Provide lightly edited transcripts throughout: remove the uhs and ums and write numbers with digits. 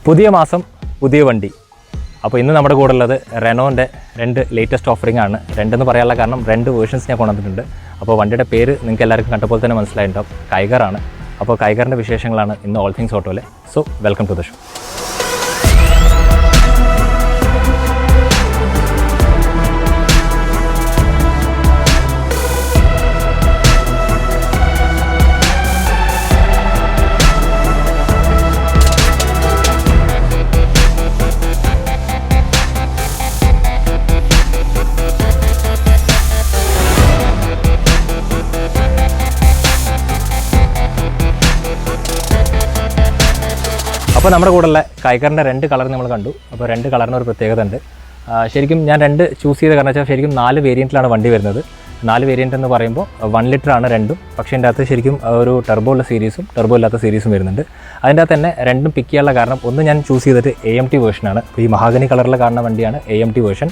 പുതിയ മാസം പുതിയ വണ്ടി. അപ്പോൾ ഇന്ന് നമ്മുടെ കൂടെ ഉള്ളത് റെനോൻ്റെ രണ്ട് ലേറ്റസ്റ്റ് ഓഫറിംഗ് ആണ്. രണ്ടെന്ന് പറയാനുള്ള കാരണം രണ്ട് വേർഷൻസ് ഞാൻ കൊണ്ടുവന്നിട്ടുണ്ട്. അപ്പോൾ വണ്ടിയുടെ പേര് നിങ്ങൾക്ക് എല്ലാവർക്കും കണ്ടപ്പോൾ തന്നെ മനസ്സിലായിട്ടുണ്ടാവും, കൈഗറാണ്. അപ്പോൾ കൈഗറിൻ്റെ വിശേഷങ്ങളാണ് ഇന്ന് ഓൾ തിങ്സ് ഓട്ടോയിൽ. So welcome to the show. അപ്പോൾ നമ്മുടെ കൂടെയുള്ള കൈഗറിൻ്റെ രണ്ട് കളർ നമ്മൾ കണ്ടു. അപ്പോൾ രണ്ട് കളറിന് ഒരു പ്രത്യേകത ഉണ്ട്. ശരിക്കും ഞാൻ രണ്ട് ചൂസ് ചെയ്ത കാരണം വെച്ചാൽ ശരിക്കും 4 വേരിയൻറ്റിലാണ് വണ്ടി വരുന്നത്. 4 വേരിയൻറ്റ് എന്ന് പറയുമ്പോൾ 1 ലിറ്റർ ആണ് രണ്ടും. പക്ഷേ അതിൻ്റെ അകത്ത് ശരിക്കും ഒരു ടർബോ ഉള്ള സീരീസും ടർബോ ഇല്ലാത്ത സീരീസും വരുന്നുണ്ട്. അതിൻ്റെ അകത്ത് തന്നെ രണ്ടും പിക്ക് ചെയ്യാനുള്ള കാരണം, ഒന്ന് ഞാൻ ചൂസ് ചെയ്തിട്ട് AMT വേർഷനാണ്. അപ്പോൾ ഈ മഹാഗനി കളറിൽ കാണുന്ന വണ്ടിയാണ് AMT വേർഷൻ.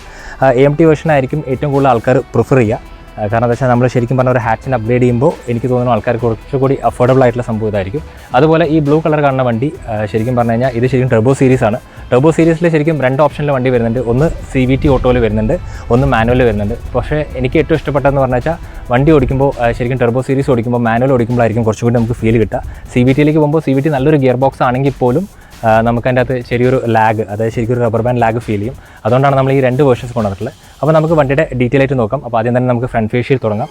AMT വേർഷനായിരിക്കും ഏറ്റവും കൂടുതൽ ആൾക്കാർ പ്രിഫർ ചെയ്യുക. കാരണം എന്താ വെച്ചാൽ നമ്മൾ ശരിക്കും പറഞ്ഞ ഒരു ഹാച്ചിന് അപ്ഗ്രേഡ് ചെയ്യുമ്പോൾ എനിക്ക് തോന്നുന്നു ആൾക്കാർക്ക് കുറച്ചുകൂടി അഫോർഡബിൾ ആയിട്ടുള്ള സംഭവം ഇതായിരിക്കും. അതുപോലെ ഈ ബ്ലൂ കളർ കാണുന്ന വണ്ടി ശരിക്കും പറഞ്ഞു കഴിഞ്ഞാൽ ഇത് ശരിക്കും ടർബോ സീരീസാണ്. ടർബോ സീരീസിൽ ശരിക്കും 2 ഓപ്ഷനിൽ വണ്ടി വരുന്നുണ്ട്. ഒന്ന് CVT ഓട്ടോയിൽ വരുന്നുണ്ട്, ഒന്ന് മാനുവലിൽ വരുന്നുണ്ട്. പക്ഷേ എനിക്ക് ഏറ്റവും ഇഷ്ടപ്പെട്ടതെന്ന് പറഞ്ഞു വെച്ചാൽ വണ്ടി ഓടിക്കുമ്പോൾ ശരിക്കും ടർബോ സീരീസ് ഓടിക്കുമ്പോൾ മാനുവൽ ഓടിക്കുമ്പോഴായിരിക്കും കുറച്ചുകൂടി നമുക്ക് ഫീൽ കിട്ടുക. CVTയിലേക്ക് പോകുമ്പോൾ CVT നല്ലൊരു ഗിയർ ബോക്സ് ആണെങ്കിൽ പോലും നമുക്ക് അതിൻ്റെ അകത്ത് ചെറിയൊരു ലാഗ്, അതായത് ശരിക്കും ഒരു റബ്ബർ ബാൻഡ് ലാഗ് ഫീൽ ചെയ്യും. അതുകൊണ്ടാണ് നമ്മൾ ഈ 2 വേർഷൻസ് കൊണ്ടുവന്നിട്ടുള്ളത്. അപ്പോൾ നമുക്ക് വണ്ടിയുടെ ഡീറ്റെയിൽ ആയിട്ട് നോക്കാം. അപ്പോൾ ആദ്യം തന്നെ നമുക്ക് ഫ്രണ്ട് ഫേഷ്യൽ തുടങ്ങാം.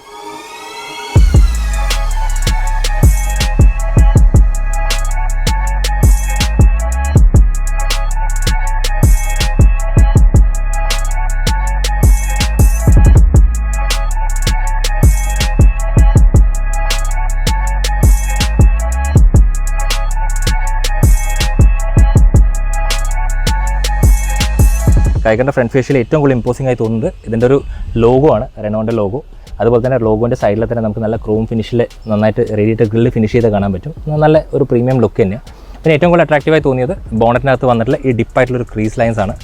കൈഗറിൻ്റെ ഫ്രണ്ട് ഫേഷ്യൽ ഏറ്റവും കൂടുതൽ ഇമ്പോസിംഗ് ആയി തോന്നുന്നത് ഇതിൻ്റെ ഒരു ലോഗോ ആണ്, റെനോൻ്റെ ലോഗോ. അതുപോലെ തന്നെ ലോഗോൻ്റെ സൈഡിൽ തന്നെ നമുക്ക് നല്ല ക്രോം ഫിനിഷിൽ നന്നായിട്ട് റേഡിയേറ്റർ ഗ്രില്ല് ഫിനിഷ് ചെയ്ത് കാണാൻ പറ്റും. നല്ല ഒരു പ്രീമിയം ലുക്ക് തന്നെയാണ്. പിന്നെ ഏറ്റവും കൂടുതൽ അട്രാക്റ്റീവായി തോന്നിയത് ബോണറ്റിനകത്ത് വന്നിട്ടുള്ള ഈ ഡിപ്പായിട്ടുള്ളൊരു ക്രീസ് ലൈൻസ് ആണ്.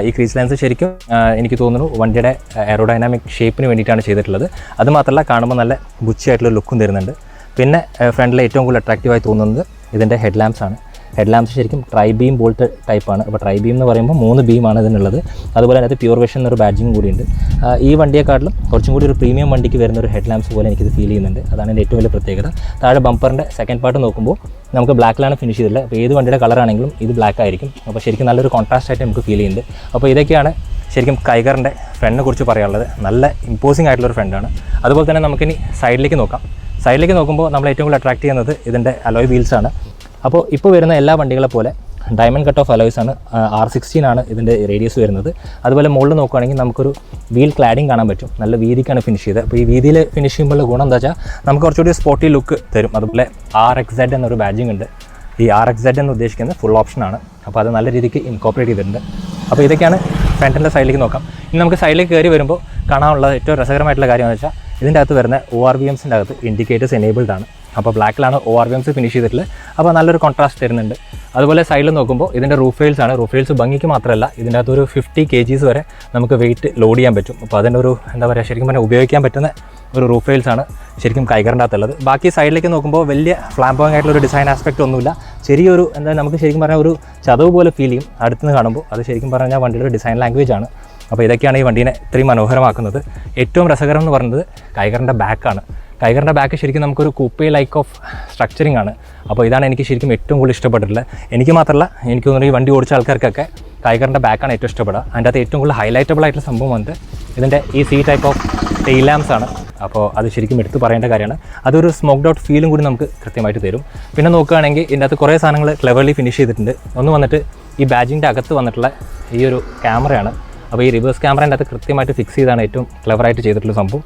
ഈ ക്രീസ് ലൈൻസ് ശരിക്കും എനിക്ക് തോന്നുന്നു വണ്ടിയുടെ എയറോഡൈനാമിക് ഷേപ്പിന് വേണ്ടിയിട്ടാണ് ചെയ്തിട്ടുള്ളത്. അതുമാത്രമല്ല കാണുമ്പോൾ നല്ല ബുച്ചിയായിട്ടുള്ള ലുക്കും തരുന്നുണ്ട്. പിന്നെ ഫ്രണ്ടിൽ ഏറ്റവും കൂടുതൽ അട്രാക്റ്റീവായി തോന്നുന്നത് ഇതിൻ്റെ ഹെഡ് ലാംപ്സ് ആണ്. ഹെഡ് ലാംപ്സ് ശരിക്കും ട്രൈ ബീം ബോൾട്ട് ടൈപ്പാണ്. അപ്പോൾ ട്രൈ ബീം എന്ന് പറയുമ്പോൾ 3 ബീമാണ് ഇതിനുള്ളത്. അതുപോലെ അതിനകത്ത് പ്യൂർ വിഷൻ എന്നൊരു ബാഡ്ജിങ് കൂടിയുണ്ട്. ഈ വണ്ടിയെക്കാട്ടിലും കുറച്ചും കൂടി ഒരു പ്രീമിയം വണ്ടിക്ക് വരുന്ന ഒരു ഹെഡ് ലാംപ്സ് പോലെ എനിക്കിത് ഫീൽ ചെയ്യുന്നുണ്ട്. അതാണ് എൻ്റെ ഏറ്റവും വലിയ പ്രത്യേകത. താഴെ ബമ്പറിൻ്റെ സെക്കൻഡ് പാർട്ട് നോക്കുമ്പോൾ നമുക്ക് ബ്ലാക്കിലാണ് ഫിനിഷ് ചെയ്തിട്ടുള്ളത്. അപ്പോൾ ഏത് വണ്ടിയുടെ കളറാണെങ്കിലും ഇത് ബ്ലാക്ക് ആയിരിക്കും. അപ്പോൾ ശരിക്കും നല്ലൊരു കോൺട്രാസ്റ്റ് ആയിട്ട് നമുക്ക് ഫീൽ ചെയ്യുന്നുണ്ട്. അപ്പോൾ ഇതൊക്കെയാണ് ശരിക്കും കൈഗറിൻ്റെ ഫ്രണ്ടിനെ കുറിച്ച് പറയാനുള്ളത്. നല്ല ഇമ്പോസിംഗ് ആയിട്ടുള്ളൊരു ഫ്രണ്ടാണ്. അതുപോലെ തന്നെ നമുക്കിനി സൈഡിലേക്ക് നോക്കാം. സൈഡിലേക്ക് നോക്കുമ്പോൾ നമ്മൾ ഏറ്റവും കൂടുതൽ അട്രാക്ട് ചെയ്യുന്നത് ഇതിൻ്റെ അലോയ് വീൽസാണ്. അപ്പോൾ ഇപ്പോൾ വരുന്ന എല്ലാ വണ്ടികളെ പോലെ ഡയമണ്ട് കട്ട് ഓഫ് അലോയ്സ് ആണ്. R16 ആണ് ഇതിൻ്റെ റേഡിയസ് വരുന്നത്. അതുപോലെ മുകളിൽ നോക്കുകയാണെങ്കിൽ നമുക്കൊരു വീൽ ക്ലാഡിങ് കാണാൻ പറ്റും. നല്ല വീതിക്കാണ് ഫിനിഷ് ചെയ്തത്. അപ്പോൾ ഈ വീതിയിൽ ഫിനിഷ് ചെയ്യുമ്പോഴുള്ള ഗുണം എന്താ വെച്ചാൽ നമുക്ക് കുറച്ചുകൂടി സ്പോർട്ടി ലുക്ക് തരും. അതുപോലെ RXZ എന്നൊരു ബാഡ്ജിങ് ഉണ്ട്. ഈ RXZ എന്ന് ഉദ്ദേശിക്കുന്നത് ഫുൾ ഓപ്ഷനാണ്. അപ്പോൾ അത് നല്ല രീതിക്ക് ഇൻകോപ്പറേറ്റ് ചെയ്തിട്ടുണ്ട്. അപ്പോൾ ഇതൊക്കെയാണ് ഫ്രണ്ടിൻ്റെ സൈഡിലേക്ക് നോക്കാം. ഇനി നമുക്ക് സൈഡിലേക്ക് കയറി വരുമ്പോൾ കാണാനുള്ള ഏറ്റവും രസകരമായിട്ടുള്ള കാര്യം എന്ന് വെച്ചാൽ ഇതിൻ്റെ അകത്ത് വരുന്ന ORVMസിൻ്റെ അകത്ത് ഇൻഡിക്കേറ്റേഴ്സ് എനേബിൾഡ് ആണ്. അപ്പോൾ ബ്ലാക്കിലാണ് ORVMs ഫിനിഷ് ചെയ്തിട്ടുള്ളത്. അപ്പോൾ നല്ലൊരു കോൺട്രാസ്റ്റ് തരുന്നുണ്ട്. അതുപോലെ സൈഡിൽ നോക്കുമ്പോൾ ഇതിൻ്റെ റൂഫ് റെയിൽസ് ആണ്. റൂഫ് റെയിൽസ് ഭംഗിക്ക് മാത്രമല്ല ഇതിൻ്റെ അകത്ത് ഒരു 50 kgs വരെ നമുക്ക് വെയിറ്റ് ലോഡ് ചെയ്യാൻ പറ്റും. അപ്പോൾ അതിൻ്റെ ഒരു എന്താ പറയുക, ശരിക്കും പറഞ്ഞാൽ ഉപയോഗിക്കാൻ പറ്റുന്ന ഒരു റൂഫ് റെയിൽസ് ആണ് ശരിക്കും കൈഗറിൻ്റെ അകത്തുള്ളത്. ബാക്കി സൈഡിലേക്ക് നോക്കുമ്പോൾ വലിയ ഫ്ലാംബോയിങ് ആയിട്ടുള്ളൊരു ഡിസൈൻ ആസ്പെക്റ്റ് ഒന്നുമില്ല. ചെറിയൊരു എന്താ നമുക്ക് ശരിക്കും പറഞ്ഞാൽ ഒരു ചതവ് പോലെ ഫീൽ ചെയ്യും അടുത്തുനിന്ന് കാണുമ്പോൾ. അത് ശരിക്കും പറഞ്ഞാൽ വണ്ടിയുടെ ഒരു ഡിസൈൻ ലാംഗ്വേജ് ആണ്. അപ്പോൾ ഇതൊക്കെയാണ് ഈ വണ്ടീനെ ഇത്രയും മനോഹരമാക്കുന്നത്. ഏറ്റവും രസകരം എന്ന് പറയുന്നത് കൈഗറിൻ്റെ ബാക്കാണ്. കൈഗറിൻ്റെ ബാക്ക് ശരിക്കും നമുക്കൊരു കൂപ്പേ ലൈക്ക് ഓഫ് സ്ട്രക്ചറിങ് ആണ്. അപ്പോൾ ഇതാണ് എനിക്ക് ശരിക്കും ഏറ്റവും കൂടുതൽ ഇഷ്ടപ്പെട്ടിട്ടുള്ളത്. എനിക്ക് മാത്രമല്ല, എനിക്ക് തോന്നുന്നു ഈ വണ്ടി ഓടിച്ച ആൾക്കാർക്കൊക്കെ കൈഗറിൻ്റെ ബാക്കാണ് ഏറ്റവും ഇഷ്ടപ്പെടുക. അതിൻ്റെ അകത്ത് ഏറ്റവും കൂടുതൽ ഹൈലൈറ്റബിൾ ആയിട്ടുള്ള സംഭവം വന്നിട്ട് ഇതിൻ്റെ ഈ ടൈപ്പ് ഓഫ് ടെയിൽ ലാംപ്സ് ആണ്. അപ്പോൾ അത് ശരിക്കും എടുത്ത് പറയേണ്ട കാര്യമാണ്. അതൊരു സ്മോക്ഡ് ഔട്ട് ഫീലും കൂടി നമുക്ക് കൃത്യമായിട്ട് തരും. പിന്നെ നോക്കുകയാണെങ്കിൽ ഇതിൻ്റെ അകത്ത് കുറേ സാധനങ്ങൾ ക്ലെവർലി ഫിനിഷ് ചെയ്തിട്ടുണ്ട്. ഒന്ന് വന്നിട്ട് ഈ ബാഡ്ജിൻ്റെ അകത്ത് വന്നിട്ടുള്ള ഈ ഒരു ക്യാമറയാണ്. അപ്പോൾ ഈ റിവേഴ്സ് ക്യാമറേൻ്റെ അകത്ത് കൃത്യമായിട്ട് ഫിക്സ് ചെയ്താണ് ഏറ്റവും ക്ലെവറായിട്ട് ചെയ്തിട്ടുള്ള സംഭവം.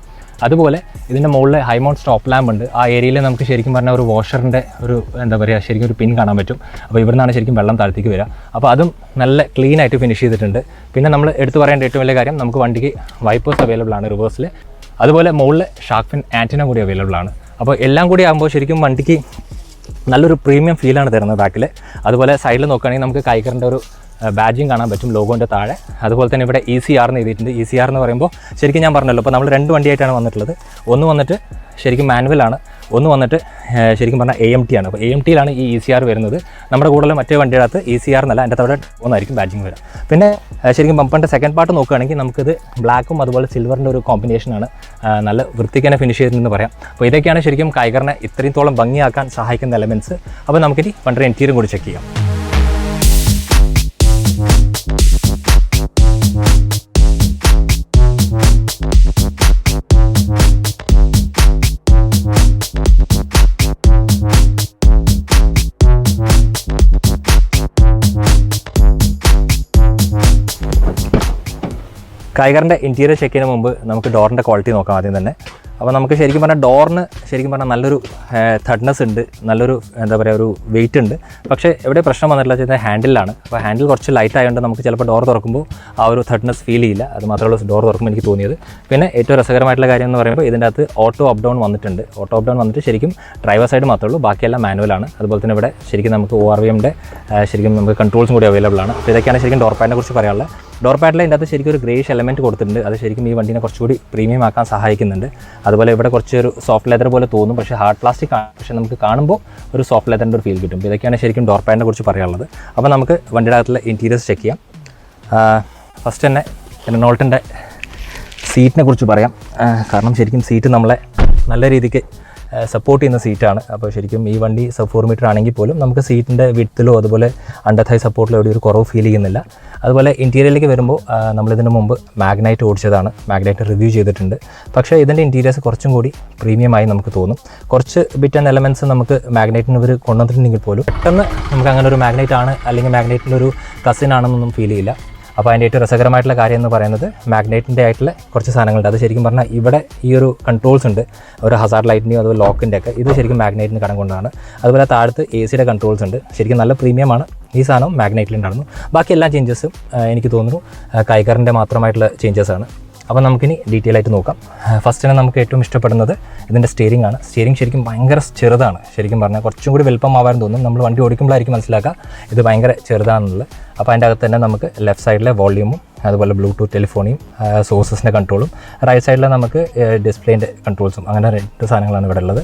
അതുപോലെ ഇതിൻ്റെ മുകളിൽ ഹൈമൗണ്ട് സ്റ്റോപ്പ് ലാമ്പ് ഉണ്ട്. ആ ഏരിയയിൽ നമുക്ക് ശരിക്കും പറഞ്ഞാൽ ഒരു വാഷറിൻ്റെ ഒരു എന്താ പറയുക, ശരിക്കും ഒരു പിൻ കാണാൻ പറ്റും. അപ്പോൾ ഇവിടെ നിന്നാണ് ശരിക്കും വെള്ളം താഴത്തേക്ക് വരിക. അപ്പോൾ അതും നല്ല ക്ലീൻ ആയിട്ട് ഫിനിഷ് ചെയ്തിട്ടുണ്ട്. പിന്നെ നമ്മൾ എടുത്തു പറയേണ്ട ഏറ്റവും വലിയ കാര്യം, നമുക്ക് വണ്ടിക്ക് വൈപ്പേഴ്സ് അവൈലബിൾ ആണ് റിവേഴ്സിൽ. അതുപോലെ മുകളിൽ ഷാർക്ക് ഫിൻ ആൻറ്റിന കൂടി അവൈലബിൾ ആണ്. അപ്പോൾ എല്ലാം കൂടി ആകുമ്പോൾ ശരിക്കും വണ്ടിക്ക് നല്ലൊരു പ്രീമിയം ഫീലാണ് തരുന്നത് ബാക്കിൽ. അതുപോലെ സൈഡിൽ നോക്കുകയാണെങ്കിൽ നമുക്ക് കൈഗറിൻ്റെ ഒരു ബാഡ്ജിങ് കാണാൻ പറ്റും ലോഗോൻ്റെ താഴെ. അതുപോലെ തന്നെ ഇവിടെ ECR എന്ന് എഴുതിയിട്ടുണ്ട്. ECR എന്ന് പറയുമ്പോൾ ശരിക്കും ഞാൻ പറഞ്ഞല്ലോ, ഇപ്പോൾ നമ്മൾ 2 വണ്ടിയായിട്ടാണ് വന്നിട്ടുള്ളത്. ഒന്ന് വന്നിട്ട് ശരിക്കും മാനുവലാണ്, ഒന്ന് വന്നിട്ട് ശരിക്കും പറഞ്ഞാൽ AMT ആണ്. അപ്പോൾ AMTയിലാണ് ഈ ECR വരുന്നത്. നമ്മുടെ കൂടുതലും മറ്റേ വണ്ടിയുടെ അകത്ത് ECR എന്നല്ല, അതിൻ്റെ അവിടെ ഒന്നായിരിക്കും ബാഡ്ജിങ് വരിക. പിന്നെ ശരിക്കും ബമ്പറിൻ്റെ സെക്കൻഡ് പാർട്ട് നോക്കുകയാണെങ്കിൽ നമുക്കിത് ബ്ലാക്കും അതുപോലെ സിൽവറിൻ്റെ ഒരു കോമ്പിനേഷനാണ്. നല്ല വൃത്തിക്ക് തന്നെ ഫിനിഷ് ചെയ്തിട്ടുണ്ടെന്ന് പറയാം. അപ്പോൾ ഇതൊക്കെയാണ് ശരിക്കും കൈഗറിനെ ഇത്രത്തോളം ഭംഗിയാക്കാൻ സഹായിക്കുന്ന എലമെൻറ്റ്സ്. അപ്പോൾ നമുക്കിനി വണ്ടിയുടെ ഇൻറ്റീരിയർ കൂടി ചെക്ക് ചെയ്യാം. കൈഗറിൻ്റെ ഇൻറ്റീരിയർ ചെക്ക് ചെയ്യുന്നതിന് മുമ്പ് നമുക്ക് ഡോറിൻ്റെ ക്വാളിറ്റി നോക്കാം ആദ്യം തന്നെ. അപ്പോൾ നമുക്ക് ശരിക്കും പറഞ്ഞാൽ ഡോറിന് ശരിക്കും പറഞ്ഞാൽ നല്ലൊരു തഡ്നെസ് ഉണ്ട്, നല്ലൊരു എന്താ പറയുക ഒരു വെയിറ്റ് ഉണ്ട്. പക്ഷേ എവിടെ പ്രശ്നം വന്നിട്ടുള്ള വെച്ചാൽ ഹാൻഡിലാണ്. അപ്പോൾ ഹാൻഡിൽ കുറച്ച് ലൈറ്റ് ആയതുകൊണ്ട് നമുക്ക് ചിലപ്പോൾ ഡോർ തുറക്കുമ്പോൾ ആ ഒരു തഡ്നെസ് ഫീൽ ചെയ്യില്ല. അത് മാത്രമേ ഡോർ തുറക്കുമ്പോൾ എനിക്ക് തോന്നിയത്. പിന്നെ ഏറ്റവും രസകരമായിട്ടുള്ള കാര്യം എന്ന് പറയുമ്പോൾ ഇതിൻ്റെ അകത്ത് ഓട്ടോ അപ്പ് ഡൗൺ വന്നിട്ടുണ്ട്. ഓട്ടോ അപ്പ് ഡൗൺ വന്നിട്ട് ശരിക്കും ഡ്രൈവർ സൈഡ് മാത്രമേ ഉള്ളൂ, ബാക്കിയെല്ലാം മാനുവലാണ്. അതുപോലെ തന്നെ ഇവിടെ ശരിക്കും നമുക്ക് ORVMൻ്റെ ശരിക്കും നമുക്ക് കൺട്രോൾസും കൂടി അവൈലബിൾ ആണ്. അപ്പോൾ ഇതൊക്കെയാണ് ശരിക്കും ഡോർ പാഡിനെ കുറിച്ച് പറയാനുള്ളത്. ഡോർ പാഡിൽ ഇതിൻ്റെ അകത്ത് ശരിക്കും ഒരു ഗ്രേഷ് എലമെൻറ്റ് കൊടുത്തിട്ടുണ്ട്. അത് ശരിക്കും ഈ വണ്ടീനെ കുറച്ചുകൂടി പ്രീമിയം ആക്കാൻ സഹായിക്കുന്നുണ്ട്. അതുപോലെ ഇവിടെ കുറച്ചൊരു സോഫ്റ്റ് ലെതർ പോലെ തോന്നും, പക്ഷേ ഹാർഡ് പ്ലാസ്റ്റിക് ആണ്. പക്ഷേ നമുക്ക് കാണുമ്പോൾ ഒരു സോഫ്റ്റ് ലെതറിൻ്റെ ഒരു ഫീൽ കിട്ടും. ഇതൊക്കെയാണ് ശരിക്കും ഡോർ പാഡിനെ കുറിച്ച് പറയാനുള്ളത്. അപ്പോൾ നമുക്ക് വണ്ടിയുടെ അകത്തുള്ള ഇൻറ്റീരിയേഴ്സ് ചെക്ക് ചെയ്യാം. ഫസ്റ്റ് തന്നെ റെനോൾട്ടിൻ്റെ സീറ്റിനെ കുറിച്ച് പറയാം. കാരണം ശരിക്കും സീറ്റ് നമ്മളെ നല്ല രീതിക്ക് സപ്പോർട്ട് ചെയ്യുന്ന സീറ്റാണ്. അപ്പോൾ ശരിക്കും ഈ വണ്ടി സബ് 4 മീറ്റർ ആണെങ്കിൽ പോലും നമുക്ക് സീറ്റിൻ്റെ വിഡ്ത്തിലോ അതുപോലെ അണ്ടർ തൈ സപ്പോർട്ടിലോ എവിടെ ഒരു കുറവ് ഫീൽ ചെയ്യുന്നില്ല. അതുപോലെ ഇൻറ്റീരിയറിലേക്ക് വരുമ്പോൾ നമ്മളിതിന് മുമ്പ് മാഗ്നൈറ്റ് ഓടിച്ചതാണ്, മാഗ്നൈറ്റ് റിവ്യൂ ചെയ്തിട്ടുണ്ട്. പക്ഷേ ഇതിൻ്റെ ഇൻറ്റീരിയേഴ്സ് കുറച്ചും കൂടി പ്രീമിയമായി നമുക്ക് തോന്നും. കുറച്ച് ബിറ്റ് ആൻഡ് എലമെൻറ്റ്സ് നമുക്ക് മാഗ്നൈറ്റിന് ഇവർ കൊണ്ടുവന്നിട്ടുണ്ടെങ്കിൽ പോലും പെട്ടെന്ന് നമുക്ക് അങ്ങനെ ഒരു മാഗ്നൈറ്റ് ആണ് അല്ലെങ്കിൽ മാഗ്നൈറ്റിൻ്റെ ഒരു കസിൻ ആണെന്നൊന്നും ഫീൽ ചെയ്യില്ല. അപ്പോൾ അതിൻ്റെ ഏറ്റവും രസകരമായിട്ടുള്ള കാര്യം എന്ന് പറയുന്നത് മാഗ്നൈറ്റിൻ്റെ ആയിട്ടുള്ള കുറച്ച് സാധനങ്ങളുണ്ട്. അത് ശരിക്കും പറഞ്ഞാൽ ഇവിടെ ഈ ഒരു കൺട്രോൾസ് ഉണ്ട്, ഒരു ഹസാർഡ് ലൈറ്റിൻ്റെയും അതുപോലെ ലോക്കിൻ്റെ ഒക്കെ. ഇത് ശരിക്കും മാഗ്നൈറ്റിന് കടം കൊണ്ടാണ്. അതുപോലെ താഴത്ത് AC കൺട്രോൾസ് ഉണ്ട്. ശരിക്കും നല്ല പ്രീമിയമാണ്. ഈ സാധനം മാഗ്നൈറ്റിലുണ്ടായിരുന്നു. ബാക്കി എല്ലാ ചേഞ്ചസും എനിക്ക് തോന്നുന്നു കൈഗറിൻ്റെ മാത്രമായിട്ടുള്ള ചേഞ്ചസാണ്. അപ്പോൾ നമുക്കിനി ഡീറ്റെയിൽ ആയിട്ട് നോക്കാം. ഫസ്റ്റ് തന്നെ നമുക്ക് ഏറ്റവും ഇഷ്ടപ്പെടുന്നത് ഇതിൻ്റെ സ്റ്റിയറിംഗ് ആണ്. സ്റ്റിയറിംഗ് ശരിക്കും ഭയങ്കര ചെറുതാണ്. ശരിക്കും പറഞ്ഞാൽ കുറച്ചും കൂടി വലുപ്പമാവാൻ തോന്നും. നമ്മൾ വണ്ടി ഓടിക്കുമ്പോഴായിരിക്കും മനസ്സിലാക്കുക ഇത് ഭയങ്കര ചെറുതാണെന്നുള്ളത്. അപ്പോൾ അതിൻ്റെ അകത്ത് തന്നെ നമുക്ക് ലെഫ്റ്റ് സൈഡിലെ വോള്യൂമും അതുപോലെ ബ്ലൂടൂത്ത് ടെലിഫോണിയും സോഴ്സസിൻ്റെ കൺട്രോളും, റൈറ്റ് സൈഡിൽ നമുക്ക് ഡിസ്പ്ലേൻ്റെ കൺട്രോൾസും, അങ്ങനെ 2 സാധനങ്ങളാണ് ഇവിടെ ഉള്ളത്.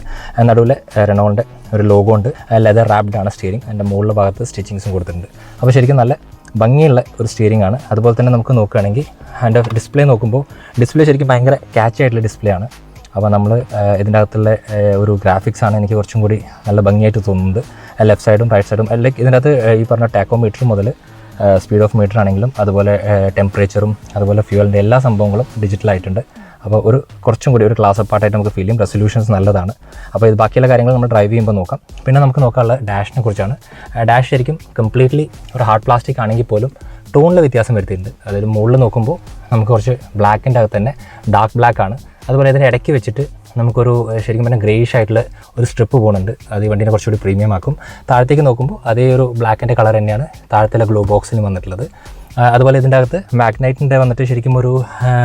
നടുവിൽ റെനോൾട്ടിൻ്റെ ഒരു ലോഗോ ഉണ്ട്. ലെതർ റാപ്ഡ് ആണ് സ്റ്റിയറിംഗ്. അതിൻ്റെ മുകളിലെ ഭാഗത്ത് സ്റ്റിച്ചിങ്സും കൊടുത്തിട്ടുണ്ട്. അപ്പോൾ ശരിക്കും നല്ല ഭംഗിയുള്ള ഒരു സ്റ്റിയറിംഗ് ആണ്. അതുപോലെ തന്നെ നമുക്ക് നോക്കുകയാണെങ്കിൽ അതിൻ്റെ ഡിസ്പ്ലേ നോക്കുമ്പോൾ ഡിസ്പ്ലേ ശരിക്കും ഭയങ്കര ക്യാച്ച് ആയിട്ടുള്ള ഡിസ്പ്ലേ ആണ്. അപ്പോൾ നമ്മൾ ഇതിൻ്റെ അകത്തുള്ള ഒരു ഗ്രാഫിക്സ് ആണ് എനിക്ക് കുറച്ചും കൂടി നല്ല ഭംഗിയായിട്ട് തോന്നുന്നത്. ലെഫ്റ്റ് സൈഡും റൈറ്റ് സൈഡും ലൈക്ക് ഇതിൻ്റെ അകത്ത് ഈ പറഞ്ഞ ടാക്കോമീറ്റർ മുതൽ സ്പീഡ് ഓഫ് മീറ്റർ ആണെങ്കിലും അതുപോലെ ടെമ്പറേച്ചറും അതുപോലെ ഫ്യൂവലിൻ്റെ എല്ലാ സംഭവങ്ങളും ഡിജിറ്റലായിട്ടുണ്ട്. അപ്പോൾ ഒരു കുറച്ചും കൂടി ഒരു ക്ലാസ് അപ്പാർട്ടായിട്ട് നമുക്ക് ഫീൽ ചെയ്യും. റെസൊല്യൂഷൻസ് നല്ലതാണ്. അപ്പോൾ ഇത് ബാക്കിയുള്ള കാര്യങ്ങൾ നമ്മൾ ഡ്രൈവ് ചെയ്യുമ്പോൾ നോക്കാം. പിന്നെ നമുക്ക് നോക്കാനുള്ള ഡാഷിനെ കുറിച്ചാണ്. ഡാഷ് ശരിക്കും കംപ്ലീറ്റ്ലി ഒരു ഹാർഡ് പ്ലാസ്റ്റിക് ആണെങ്കിൽ പോലും ടോണിൽ വ്യത്യാസം വരുത്തിയിട്ടുണ്ട്. അതായത് മുകളിൽ നോക്കുമ്പോൾ നമുക്ക് കുറച്ച് ബ്ലാക്കിൻ്റെ അകത്ത് തന്നെ ഡാർക്ക് ബ്ലാക്ക് ആണ്. അതുപോലെ ഇതിൻ്റെ ഇടയ്ക്ക് വെച്ചിട്ട് നമുക്കൊരു ശരിക്കും പറഞ്ഞാൽ ഗ്രേയിഷ് ആയിട്ടുള്ള ഒരു സ്ട്രിപ്പ് പോകുന്നുണ്ട്. അത് ഈ വണ്ടീനെ കുറച്ചുകൂടി പ്രീമിയം ആക്കും. താഴത്തേക്ക് നോക്കുമ്പോൾ അതേ ഒരു ബ്ലാക്കിൻ്റെ കളർ തന്നെയാണ് താഴത്തെ ഗ്ലോ ബോക്സിന് വന്നിട്ടുള്ളത്. അതുപോലെ ഇതിൻ്റെ അകത്ത് മാഗ്നൈറ്റിൻ്റെ വന്നിട്ട് ശരിക്കും ഒരു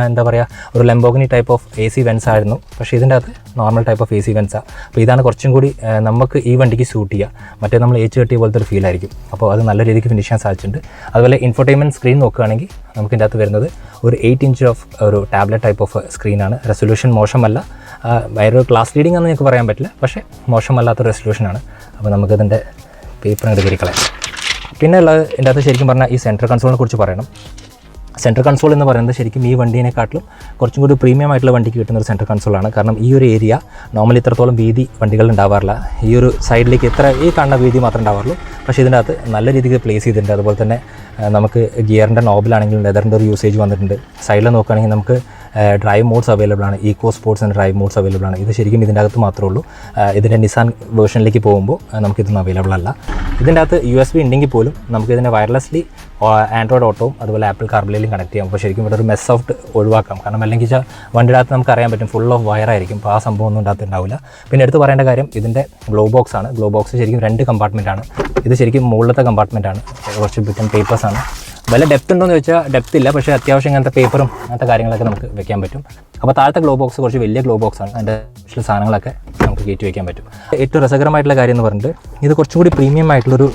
എന്താ പറയുക ഒരു Lamborghini type of AC vents ആയിരുന്നു. പക്ഷേ ഇതിൻ്റെ അകത്ത് നോർമൽ ടൈപ്പ് ഓഫ് AC വെൻസാണ്. അപ്പോൾ ഇതാണ് കുറച്ചും കൂടി നമുക്ക് ഈ വണ്ടിക്ക് സൂട്ട് ചെയ്യുക. മറ്റേ നമ്മൾ ഏച്ച് കെട്ടിയ പോലത്തെ ഒരു ഫീൽ ആയിരിക്കും. അപ്പോൾ അത് നല്ല രീതിക്ക് ഫിനിഷ് ചെയ്യാൻ സാധിച്ചിട്ടുണ്ട്. അതുപോലെ ഇൻഫോർടൈൻമെൻറ്റ് സ്ക്രീൻ നോക്കുകയാണെങ്കിൽ നമുക്ക് ഇതിൻ്റെ അകത്ത് വരുന്നത് ഒരു 8 ഇഞ്ച് ഓഫ് ഒരു ടാബ്ലറ്റ് ടൈപ്പ് ഓഫ് സ്ക്രീനാണ്. റെസൊല്യൂഷൻ മോശമല്ല, വേറൊരു ക്ലാസ് ലീഡിംഗ് എന്ന് എനിക്ക് പറയാൻ പറ്റില്ല, പക്ഷേ മോശമല്ലാത്ത റെസൊല്യൂഷനാണ്. അപ്പോൾ നമുക്കിതിൻ്റെ പേപ്പർ അങ്ങോട്ട് കയറിക്കളയാം. പിന്നെ ഉള്ളത് ഇതിൻ്റെ അകത്ത് ശരിക്കും പറഞ്ഞാൽ ഈ സെൻട്രൽ കൺസോളിനെ കുറിച്ച് പറയണം. സെൻട്രൽ കൺസോൾ എന്ന് പറയുന്നത് ശരിക്കും ഈ വണ്ടീനെക്കാട്ടിലും കുറച്ചും കൂടി പ്രീമിയം ആയിട്ടുള്ള വണ്ടിക്ക് കിട്ടുന്ന ഒരു സെൻട്രൽ കൺസോളാണ്. കാരണം ഈ ഒരു ഏരിയ നോർമലി ഇത്രത്തോളം വീതി വണ്ടികൾ ഉണ്ടാവാറില്ല. ഈ ഒരു സൈഡിലേക്ക് ഈ കാണുന്ന വീതി മാത്രമേ ഉണ്ടാവാറുള്ളൂ. പക്ഷേ ഇതിൻ്റെ അകത്ത് നല്ല രീതിക്ക് പ്ലേസ് ചെയ്തിട്ടുണ്ട്. അതുപോലെ തന്നെ നമുക്ക് ഗിയറിൻ്റെ നോബിലാണെങ്കിലും ലെതറിൻ്റെ ഒരു യൂസേജ് വന്നിട്ടുണ്ട്. സൈഡിൽ നോക്കുകയാണെങ്കിൽ നമുക്ക് ഡ്രൈവ് മോഡ്സ് അവൈലബിൾ ആണ്. Eeco sports and drive modes available ആണ്. ഇത് ശരിക്കും ഇതിൻ്റെ അകത്ത് മാത്രമേ ഉള്ളൂ. ഇതിൻ്റെ നിസാൻ വേർഷനിലേക്ക് പോകുമ്പോൾ നമുക്കിതൊന്നും അവൈലബിൾ അല്ല. ഇതിൻ്റെ അകത്ത് USB ഉണ്ടെങ്കിൽ പോലും നമുക്കിതിനെ വയർലെസ്ലി ആൻഡ്രോയിഡ് ഓട്ടോവും അതുപോലെ ആപ്പിൾ കാർപ്ലേയിലും കണക്ട് ചെയ്യാം. അപ്പോൾ ശരിക്കും ഇവിടെ ഒരു മെസ് ഔട്ട് ഒഴിവാക്കാം. കാരണം അല്ലെങ്കിൽ വണ്ടിയുടെ അകത്ത് നമുക്ക് അറിയാൻ പറ്റും ഫുൾ ഓഫ് വയറായിരിക്കും. അപ്പോൾ ആ സംഭവം ഒന്നും ഇതിനകത്ത് ഉണ്ടാവില്ല. പിന്നെ എടുത്ത് പറയേണ്ട കാര്യം ഇതിൻ്റെ ഗ്ലോ ബോക്സ് ആണ്. ഗ്ലോ ബോക്സ് ശരിക്കും 2 കമ്പാർട്ട്മെൻറ്റാണ്. ഇത് ശരിക്കും മുകളിലത്തെ കമ്പാർട്ട്മെൻറ്റാണ്. കുറച്ച് ബിറ്റ് പേപ്പേഴ്സാണ്. വല്ല ഡെപ്ത് ഉണ്ടോയെന്ന് ചോദിച്ചാൽ ഡെപ്ത് ഇല്ല, പക്ഷേ അത്യാവശ്യം ഇങ്ങനത്തെ പേപ്പറും അങ്ങനത്തെ കാര്യങ്ങളൊക്കെ നമുക്ക് വെക്കാൻ പറ്റും. അപ്പോൾ താഴത്തെ ഗ്ലോ ബോക്സ് കുറച്ച് വലിയ ഗ്ലോ ബോക്സാണ്. അതിൻ്റെ സ്പെഷ്യൽ സാധനങ്ങളൊക്കെ നമുക്ക് നമുക്ക് കയറ്റി വയ്ക്കാൻ പറ്റും. ഏറ്റവും രസകരമായിട്ടുള്ള കാര്യം എന്ന് പറഞ്ഞിട്ട് ഇത് കുറച്ചും കൂടി പ്രീമിയം ആയിട്ടുള്ളൊരു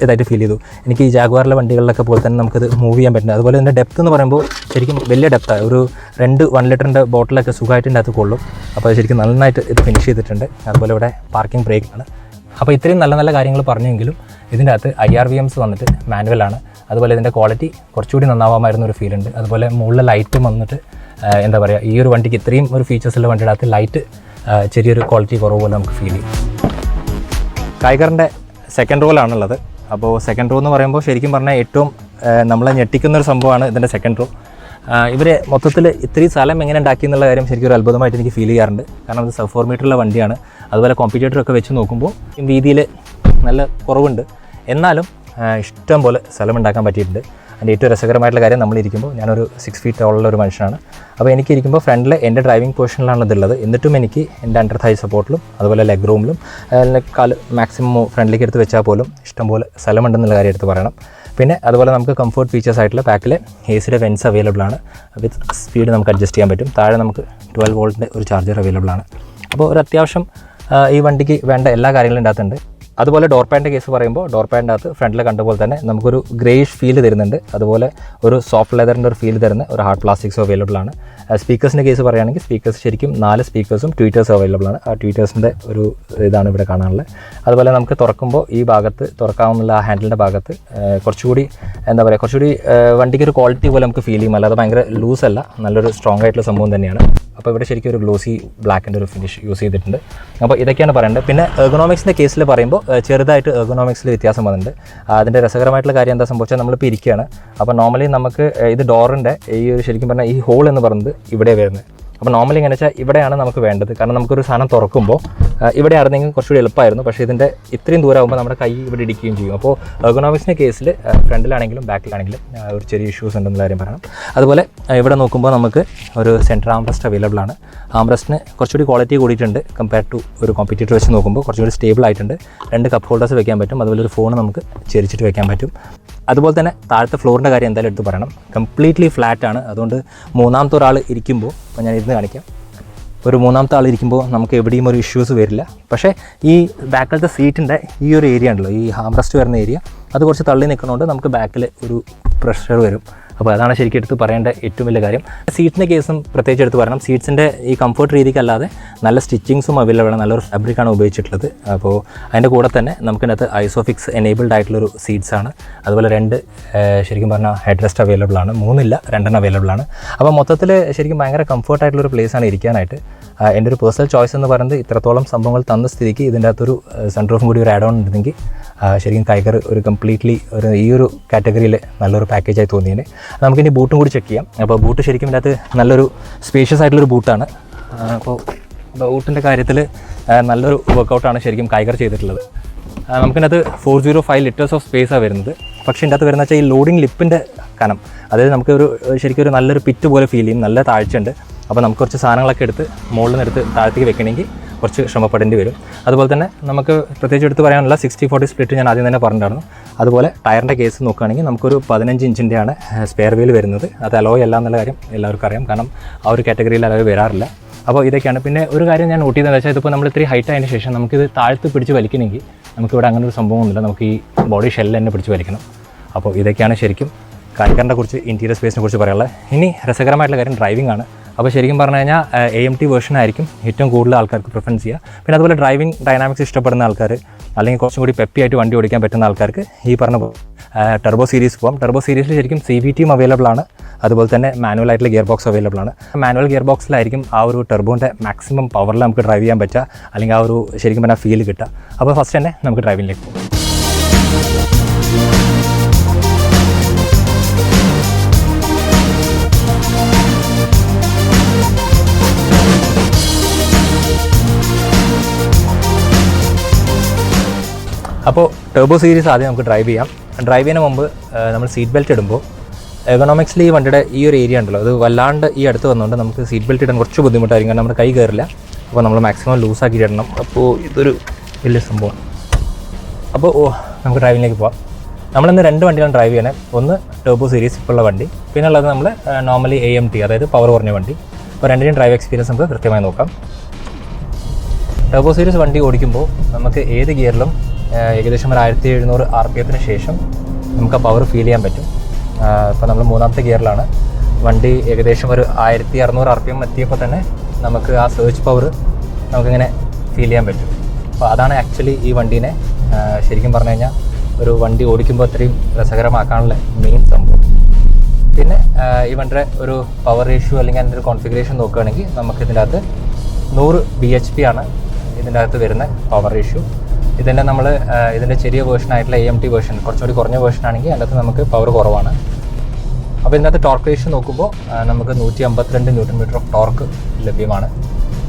ഇതായിട്ട് ഫീൽ ചെയ്തു എനിക്ക്. ഈ ജാഗ്വാറിലെ വണ്ടികളിലൊക്കെ പോലെ തന്നെ നമുക്കത് മൂവ് ചെയ്യാൻ പറ്റുന്നത്. അതുപോലെ ഇതിൻ്റെ ഡെപ്ത് എന്ന് പറയുമ്പോൾ ശരിക്കും വലിയ ഡെപ്താണ്. ഒരു 1 ലിറ്ററിൻ്റെ ബോട്ടിലൊക്കെ സുഖമായിട്ട് അത് കൊള്ളും. അപ്പോൾ ശരിക്കും നന്നായിട്ട് ഇത് ഫിനിഷ് ചെയ്തിട്ടുണ്ട്. അതുപോലെ ഇവിടെ പാർക്കിംഗ് ബ്രേക്കാണ്. അപ്പോൾ ഇത്രയും നല്ല നല്ല കാര്യങ്ങൾ പറഞ്ഞെങ്കിലും ഇതിൻ്റെ അകത്ത് IRVMs വന്നിട്ട് മാനുവലാണ്. അതുപോലെ ഇതിൻ്റെ ക്വാളിറ്റി കുറച്ചുകൂടി നന്നാവാമായിരുന്ന ഒരു ഫീൽ ഉണ്ട്. അതുപോലെ മുകളിൽ ലൈറ്റും വന്നിട്ട് എന്താ പറയുക, ഈ ഒരു വണ്ടിക്ക് ഇത്രയും ഒരു ഫീച്ചേഴ്സുള്ള വണ്ടിയുടെ അകത്ത് ലൈറ്റ് ചെറിയൊരു ക്വാളിറ്റി കുറവ് പോലെ നമുക്ക് ഫീൽ ചെയ്യും. കൈഗറിൻ്റെ സെക്കൻഡ് റോലാണുള്ളത്. അപ്പോൾ സെക്കൻഡ് റോ എന്ന് പറയുമ്പോൾ ശരിക്കും പറഞ്ഞാൽ ഏറ്റവും നമ്മളെ ഞെട്ടിക്കുന്നൊരു സംഭവമാണ് ഇതിൻ്റെ സെക്കൻഡ് റോ. ഇവർ മൊത്തത്തിൽ ഇത്രയും സ്ഥലം എങ്ങനെ ഉണ്ടാക്കി എന്നുള്ള കാര്യം ശരിക്കും ഒരു അത്ഭുതമായിട്ട് എനിക്ക് ഫീൽ ചെയ്യാറുണ്ട്. കാരണം അത് സബ് 4 മീറ്ററുള്ള വണ്ടിയാണ്. അതുപോലെ കോമ്പറ്റേറ്ററൊക്കെ വെച്ച് നോക്കുമ്പോൾ വീതിയിൽ നല്ല കുറവുണ്ട്. എന്നാലും ഇഷ്ടം പോലെ സ്ഥലം ഉണ്ടാക്കാൻ പറ്റിയിട്ടുണ്ട്. അതിൻ്റെ ഏറ്റവും രസകരമായിട്ടുള്ള കാര്യം നമ്മളിരിക്കുമ്പോൾ ഞാനൊരു 6 ഫീറ്റ് ഉള്ള ഒരു മനുഷ്യനാണ്. അപ്പോൾ എനിക്കിരിക്കുമ്പോൾ ഫ്രണ്ടിൽ എൻ്റെ ഡ്രൈവിംഗ് പൊസിഷനിലാണ് ഇതുള്ളത്. എന്നിട്ടും എനിക്ക് എൻ്റെ അണ്ടർ തൈ സപ്പോർട്ടിലും അതുപോലെ ലെഗ് റൂമിലും കാല് മാക്സിമം ഫ്രണ്ടിലേക്ക് എടുത്ത് വെച്ചാൽ പോലും ഇഷ്ടംപോലെ സ്ഥലമുണ്ടെന്നുള്ള കാര്യം എടുത്ത് പറയണം. പിന്നെ അതുപോലെ നമുക്ക് കംഫർട്ട് ഫീച്ചേഴ്സ് ആയിട്ടുള്ള ബാക്കിൽ AC വെൻസ് അവൈലബിൾ ആണ്. വിത്ത് സ്പീഡ് നമുക്ക് അഡ്ജസ്റ്റ് ചെയ്യാൻ പറ്റും. താഴെ നമുക്ക് 12 വോൾട്ടിൻ്റെ ഒരു ചാർജർ അവൈലബിൾ ആണ്. അപ്പോൾ ഒരു അത്യാവശ്യം ഈ വണ്ടിക്ക് വേണ്ട എല്ലാ കാര്യങ്ങളും ഇതിൻ്റെ അകത്തുണ്ട്. അതുപോലെ ഡോർ പാഡിൻ്റെ കേസ് പറയുമ്പോൾ ഡോർ പാഡിൻ്റെ അകത്ത് ഫ്രണ്ടിൽ കണ്ടപോലെ തന്നെ നമുക്കൊരു ഗ്രേയിഷ് ഫീൽ തരുന്നുണ്ട്. അതുപോലെ ഒരു സോഫ്റ്റ് ലെതറിൻ്റെ ഒരു ഫീൽ തരുന്ന ഒരു ഹാർഡ് പ്ലാസ്റ്റിക്സും അവൈലബിൾ ആണ്. സ്പീക്കേഴ്സിൻ്റെ കേസ് പറയുകയാണെങ്കിൽ സ്പീക്കേഴ്സ് ശരിക്കും 4 സ്പീക്കേഴ്സും ട്വീറ്റേഴ്സും അവൈലബിൾ ആണ്. ആ ട്വീറ്റേഴ്സിൻ്റെ ഒരു ഇതാണ് ഇവിടെ കാണാനുള്ളത്. അതുപോലെ നമുക്ക് തുറക്കുമ്പോൾ ഈ ഭാഗത്ത് തുറക്കാവുന്ന ആ ഹാൻഡിലിൻ്റെ ഭാഗത്ത് കുറച്ചുകൂടി എന്താ പറയുക, കുറച്ചുകൂടി വണ്ടിക്ക് ഒരു ക്വാളിറ്റി പോലെ നമുക്ക് ഫീൽ ചെയ്യും. അല്ലാതെ ഭയങ്കര ലൂസ് അല്ല, നല്ലൊരു സ്ട്രോങ് ആയിട്ടുള്ള സംഭവം തന്നെയാണ്. അപ്പോൾ ഇവിടെ ശരിക്കും ഒരു ഗ്ലോസി ബ്ലാക്കിൻ്റെ ഒരു ഫിനിഷ് യൂസ് ചെയ്തിട്ടുണ്ട്. അപ്പോൾ ഇതൊക്കെയാണ് പറയേണ്ടത്. പിന്നെ എർഗോണോമിക്സിൻ്റെ കേസിൽ പറയുമ്പോൾ ചെറുതായിട്ട് എർഗോണോമിക്സിൽ വ്യത്യാസം വന്നിട്ടുണ്ട്. അതിൻ്റെ രസകരമായിട്ടുള്ള കാര്യം എന്താ സംഭവിച്ചാൽ നമ്മളിപ്പോൾ ഇരിക്കുകയാണ്. അപ്പോൾ നോർമലി നമുക്ക് ഇത് ഡോറിൻ്റെ ഈ ഒരു ശരിക്കും പറഞ്ഞാൽ ഈ ഹോൾ എന്ന് പറയുന്നത് ഇവിടെ വരുന്നത്. അപ്പോൾ നോർമലി എങ്ങനെ വെച്ചാൽ ഇവിടെയാണ് നമുക്ക് വേണ്ടത്. കാരണം നമുക്കൊരു സാധനം തുറക്കുമ്പോൾ ഇവിടെ ആയിരുന്നെങ്കിൽ കുറച്ചുകൂടി എളുപ്പമായിരുന്നു. പക്ഷേ ഇതിൻ്റെ ഇത്രയും ദൂരമാകുമ്പോൾ നമ്മുടെ കൈ ഇവിടെ ഇടിക്കുകയും ചെയ്യും. അപ്പോൾ എർഗോണോമിക്സിൻ്റെ കേസിൽ ഫ്രണ്ടിലാണെങ്കിലും ബാക്കിലാണെങ്കിലും ഒരു ചെറിയ ഇഷ്യൂസ് ഉണ്ടെന്നുള്ള കാര്യം പറയണം. അതുപോലെ ഇവിടെ നോക്കുമ്പോൾ നമുക്ക് ഒരു സെൻറ്റർ ആംറസ്റ്റ് അവൈലബിൾ ആണ്. ആംറസ്റ്റിന് കുറച്ചുകൂടി ക്വാളിറ്റി കൂടിയിട്ടുണ്ട് കമ്പയർ ടു ഒരു കോമ്പറ്റീറ്റർ വെച്ച് നോക്കുമ്പോൾ കുറച്ചുകൂടി സ്റ്റേബിൾ ആയിട്ടുണ്ട്. 2 കപ്പ് ഹോൾഡേഴ്സ് വെക്കാൻ പറ്റും. അതുപോലെ ഒരു ഫോൺ നമുക്ക് ചെരിച്ചിട്ട് വെക്കാൻ പറ്റും. അതുപോലെ തന്നെ താഴത്തെ ഫ്ലോറിൻ്റെ കാര്യം എന്തായാലും എടുത്ത് പറയണം. കംപ്ലീറ്റ്ലി ഫ്ലാറ്റ് ആണ്. അതുകൊണ്ട് മൂന്നാമത്തെ ഒരാൾ ഇരിക്കുമ്പോൾ, അപ്പോൾ ഞാൻ ഇരുന്ന് കാണിക്കാം, ഒരു മൂന്നാമത്തെ ആൾ ഇരിക്കുമ്പോൾ നമുക്ക് എവിടെയും ഒരു ഇഷ്യൂസ് വരില്ല. പക്ഷേ ഈ ബാക്കിലത്തെ സീറ്റിൻ്റെ ഈ ഒരു ഏരിയ ഉണ്ടല്ലോ, ഈ ഹാംറസ്റ്റ് വരുന്ന ഏരിയ, അത് കുറച്ച് തള്ളി നിൽക്കുന്നതുകൊണ്ട് നമുക്ക് ബാക്കിൽ ഒരു പ്രഷർ വരും. അപ്പോൾ അതാണ് ശരിക്കും എടുത്ത് പറയേണ്ട ഏറ്റവും വലിയ കാര്യം. സീറ്റിൻ്റെ കേസും പ്രത്യേകിച്ച് എടുത്ത് പറയണം. സീറ്റ്സിൻ്റെ ഈ കംഫർട്ട് രീതിക്കല്ലാതെ നല്ല സ്റ്റിച്ചിങ്സും അവൈലബിൾ ആണ്. നല്ലൊരു ഫാബ്രിക്കാണ് ഉപയോഗിച്ചിട്ടുള്ളത്. അപ്പോൾ അതിൻ്റെ കൂടെ തന്നെ നമുക്കിതിനകത്ത് ഐസോഫിക്സ് എനേബിൾഡ് ആയിട്ടുള്ളൊരു സീറ്റ്സ് ആണ്. അതുപോലെ 2 ശരിക്കും പറഞ്ഞാൽ ഹെഡ് റെസ്റ്റ് അവൈലബിൾ ആണ്. 3 ഇല്ല, 2 അവൈലബിൾ ആണ്. അപ്പോൾ മൊത്തത്തിൽ ശരിക്കും ഭയങ്കര കംഫർട്ടായിട്ടുള്ളൊരു പ്ലേസാണ് ഇരിക്കാനായിട്ട്. എൻ്റെ ഒരു പേഴ്സണൽ ചോയ്സ് എന്ന് പറയുന്നത് ഇത്രത്തോളം സംഭവങ്ങൾ തന്ന സ്ഥിതിക്ക് ഇതിൻ്റെ അകത്തൊരു സൺറൂഫും കൂടി ഒരു ആഡ് ഓൺ ഉണ്ടെങ്കിൽ ശരിക്കും കൈഗർ ഒരു കംപ്ലീറ്റ്ലി ഈ ഒരു കാറ്റഗറിയിൽ നല്ലൊരു പാക്കേജായി തോന്നിയത്. നമുക്കിനി ബൂട്ടും കൂടി ചെക്ക് ചെയ്യാം. അപ്പോൾ ബൂട്ട് ശരിക്കും ഇതിനകത്ത് നല്ലൊരു സ്പേഷ്യസ് ആയിട്ടുള്ളൊരു ബൂട്ടാണ്. അപ്പോൾ ബൂട്ടിൻ്റെ കാര്യത്തിൽ നല്ലൊരു വർക്കൗട്ടാണ് ശരിക്കും കൈഗർ ചെയ്തിട്ടുള്ളത്. നമുക്കിതിനകത്ത് 405 ലിറ്റേഴ്സ് ഓഫ് സ്പേസാണ് വരുന്നത്. പക്ഷേ ഇതിൻ്റെ അകത്ത് വരുന്ന വെച്ചാൽ ഈ ലോഡിംഗ് ലിപ്പിൻ്റെ കനം, അതായത് നമുക്ക് ശരിക്കും ഒരു നല്ലൊരു പിറ്റ് പോലെ ഫീൽ ചെയ്യും. നല്ല താഴ്ചയുണ്ട്. അപ്പോൾ നമുക്ക് കുറച്ച് സാധനങ്ങളൊക്കെ എടുത്ത് മുകളിൽ നിന്ന് എടുത്ത് താഴത്തേക്ക് വെക്കണമെങ്കിൽ കുറച്ച് ശ്രമപ്പെടേണ്ടി വരും. അതുപോലെ തന്നെ നമുക്ക് പ്രത്യേകിച്ച് എടുത്ത് പറയാനുള്ള 60-40 സ്പ്ലിറ്റ് ഞാൻ ആദ്യം തന്നെ പറഞ്ഞിട്ടുണ്ടായിരുന്നു. അതുപോലെ ടയറിൻ്റെ കേസ് നോക്കുകയാണെങ്കിൽ നമുക്കൊരു 15 ഇഞ്ചിൻ്റെയാണ് സ്പെയർ വീൽ വരുന്നത്. അത് അലോയ് അല്ല എന്നുള്ള കാര്യം എല്ലാവർക്കും അറിയാം. കാരണം ആ ഒരു കാറ്റഗറിയിൽ അലോയ് വരാറില്ല. അപ്പോൾ ഇതൊക്കെയാണ്. പിന്നെ ഒരു കാര്യം ഞാൻ നോട്ട് ചെയ്തതെന്ന് വെച്ചാൽ ഇതിപ്പോൾ നമ്മൾ ഇത്തിരി ഹൈറ്റ് ആയതിന് ശേഷം നമുക്കിത് താഴ്ത്ത് പിടിച്ച് വലിക്കണമെങ്കിൽ നമുക്കിവിടെ അങ്ങനെ ഒരു സംഭവമൊന്നുമില്ല. നമുക്ക് ഈ ബോഡി ഷെല്ല് തന്നെ പിടിച്ച് വലിക്കണം. അപ്പോൾ ഇതൊക്കെയാണ് ശരിക്കും കൈഗറിനെ കുറിച്ച്, ഇൻറ്റീരിയർ സ്പേസിനെ കുറിച്ച് പറയാനുള്ളത്. ഇനി രസകരമായിട്ടുള്ള കാര്യം ഡ്രൈവിംഗ് ആണ്. അപ്പോൾ ശരിക്കും പറഞ്ഞു കഴിഞ്ഞാൽ AMT വേർഷൻ ആയിരിക്കും ഏറ്റവും കൂടുതൽ ആൾക്കാർക്ക് പ്രിഫറൻസ് ചെയ്യുക. പിന്നെ അതുപോലെ ഡ്രൈവിംഗ് ഡൈനാമിക്സ് ഇഷ്ടപ്പെടുന്ന ആൾക്കാർ, അല്ലെങ്കിൽ കുറച്ചും കൂടി പെപ്പി ആയിട്ട് വണ്ടി ഓടിക്കാൻ പറ്റുന്ന ആൾക്കാർക്ക് ഈ പറഞ്ഞ ടർബോ സീരീസ് പോകാം. ടർബോ സീരീസിൽ ശരിക്കും CVTയും അവൈലബിൾ ആണ്. അതുപോലെ തന്നെ മാനുവൽ ആയിട്ടുള്ള ഗിയർ ബോക്സ് അവൈലബിൾ ആണ്. മാനുവൽ ഗിയർ ബോക്സിലായിരിക്കും ആ ഒരു ടർബോൻ്റെ മാക്സിമം പവറിൽ നമുക്ക് ഡ്രൈവ് ചെയ്യാൻ പറ്റുക, അല്ലെങ്കിൽ ആ ഒരു ശരിക്കും പറഞ്ഞാൽ ഫീൽ കിട്ടുക. അപ്പോൾ ഫസ്റ്റ് തന്നെ നമുക്ക് ഡ്രൈവിംഗിലേക്ക് പോകും. അപ്പോൾ ടർബോ സീരീസ് ആദ്യം നമുക്ക് ഡ്രൈവ് ചെയ്യാം. ഡ്രൈവ് ചെയ്യുന്ന മുമ്പ് നമ്മൾ സീറ്റ് ബെൽറ്റ് ഇടുമ്പോൾ എർഗോണോമിക്സിൽ ഈ വണ്ടിയുടെ ഈ ഒരു ഏരിയ ഉണ്ടല്ലോ, അത് വല്ലാണ്ട് ഈ അടുത്ത് വന്നുകൊണ്ട് നമുക്ക് സീറ്റ് ബെൽറ്റ് ഇടാൻ കുറച്ച് ബുദ്ധിമുട്ടായിരിക്കും. കാരണം നമ്മുടെ കൈ കയറില്ല. അപ്പോൾ നമ്മൾ മാക്സിമം ലൂസാക്കി ഇടണം. അപ്പോൾ ഇതൊരു വലിയ സംഭവം. അപ്പോൾ നമുക്ക് ഡ്രൈവിങ്ങിലേക്ക് പോകാം. നമ്മളിന്ന് 2 വണ്ടിയാണ് ഡ്രൈവ് ചെയ്യണേ. ഒന്ന് ടർബോ സീരീസ് ഇപ്പോഴുള്ള വണ്ടി, പിന്നെ ഉള്ളത് നമ്മൾ നോർമലി AMT, അതായത് പവർ കുറഞ്ഞ വണ്ടി. അപ്പോൾ രണ്ടിൻ്റെയും ഡ്രൈവ് എക്സ്പീരിയൻസ് നമുക്ക് കൃത്യമായി നോക്കാം. ടർബോ സീരീസ് വണ്ടി ഓടിക്കുമ്പോൾ നമുക്ക് ഏത് ഗിയറിലും ഏകദേശം ഒരു 1700 RPM ശേഷം നമുക്ക് ആ പവർ ഫീൽ ചെയ്യാൻ പറ്റും. ഇപ്പോൾ നമ്മൾ 3ാമത്തെ ഗിയറിലാണ്. വണ്ടി ഏകദേശം ഒരു 1600 RPM എത്തിയപ്പോൾ തന്നെ നമുക്ക് ആ സർജ് പവർ നമുക്കിങ്ങനെ ഫീൽ ചെയ്യാൻ പറ്റും. അപ്പോൾ അതാണ് ആക്ച്വലി ഈ വണ്ടീനെ ശരിക്കും പറഞ്ഞു കഴിഞ്ഞാൽ ഒരു വണ്ടി ഓടിക്കുമ്പോൾ അത്രയും രസകരമാക്കാനുള്ള മെയിൻ സംഭവം. പിന്നെ ഈ വണ്ടിയുടെ ഒരു പവർ റേഷ്യോ അല്ലെങ്കിൽ അതിൻ്റെ ഒരു കോൺഫിഗറേഷൻ നോക്കുകയാണെങ്കിൽ നമുക്ക് ഇതിൻ്റെ അകത്ത് 100 bhp ആണ് ഇതിൻ്റെ അകത്ത് വരുന്ന പവർ റേഷ്യോ. ഇതിൻ്റെ നമ്മൾ ഇതിൻ്റെ ചെറിയ വേർഷൻ ആയിട്ടുള്ള AMT വേർഷൻ, കുറച്ചുകൂടി കുറഞ്ഞ വേർഷൻ ആണെങ്കിൽ അതിനകത്ത് നമുക്ക് പവർ കുറവാണ്. അപ്പോൾ ഇതിനകത്ത് ടോർക്ക് റേഷ്യോ നോക്കുമ്പോൾ നമുക്ക് 152 Nm ഓഫ് ടോർക്ക് ലഭ്യമാണ്.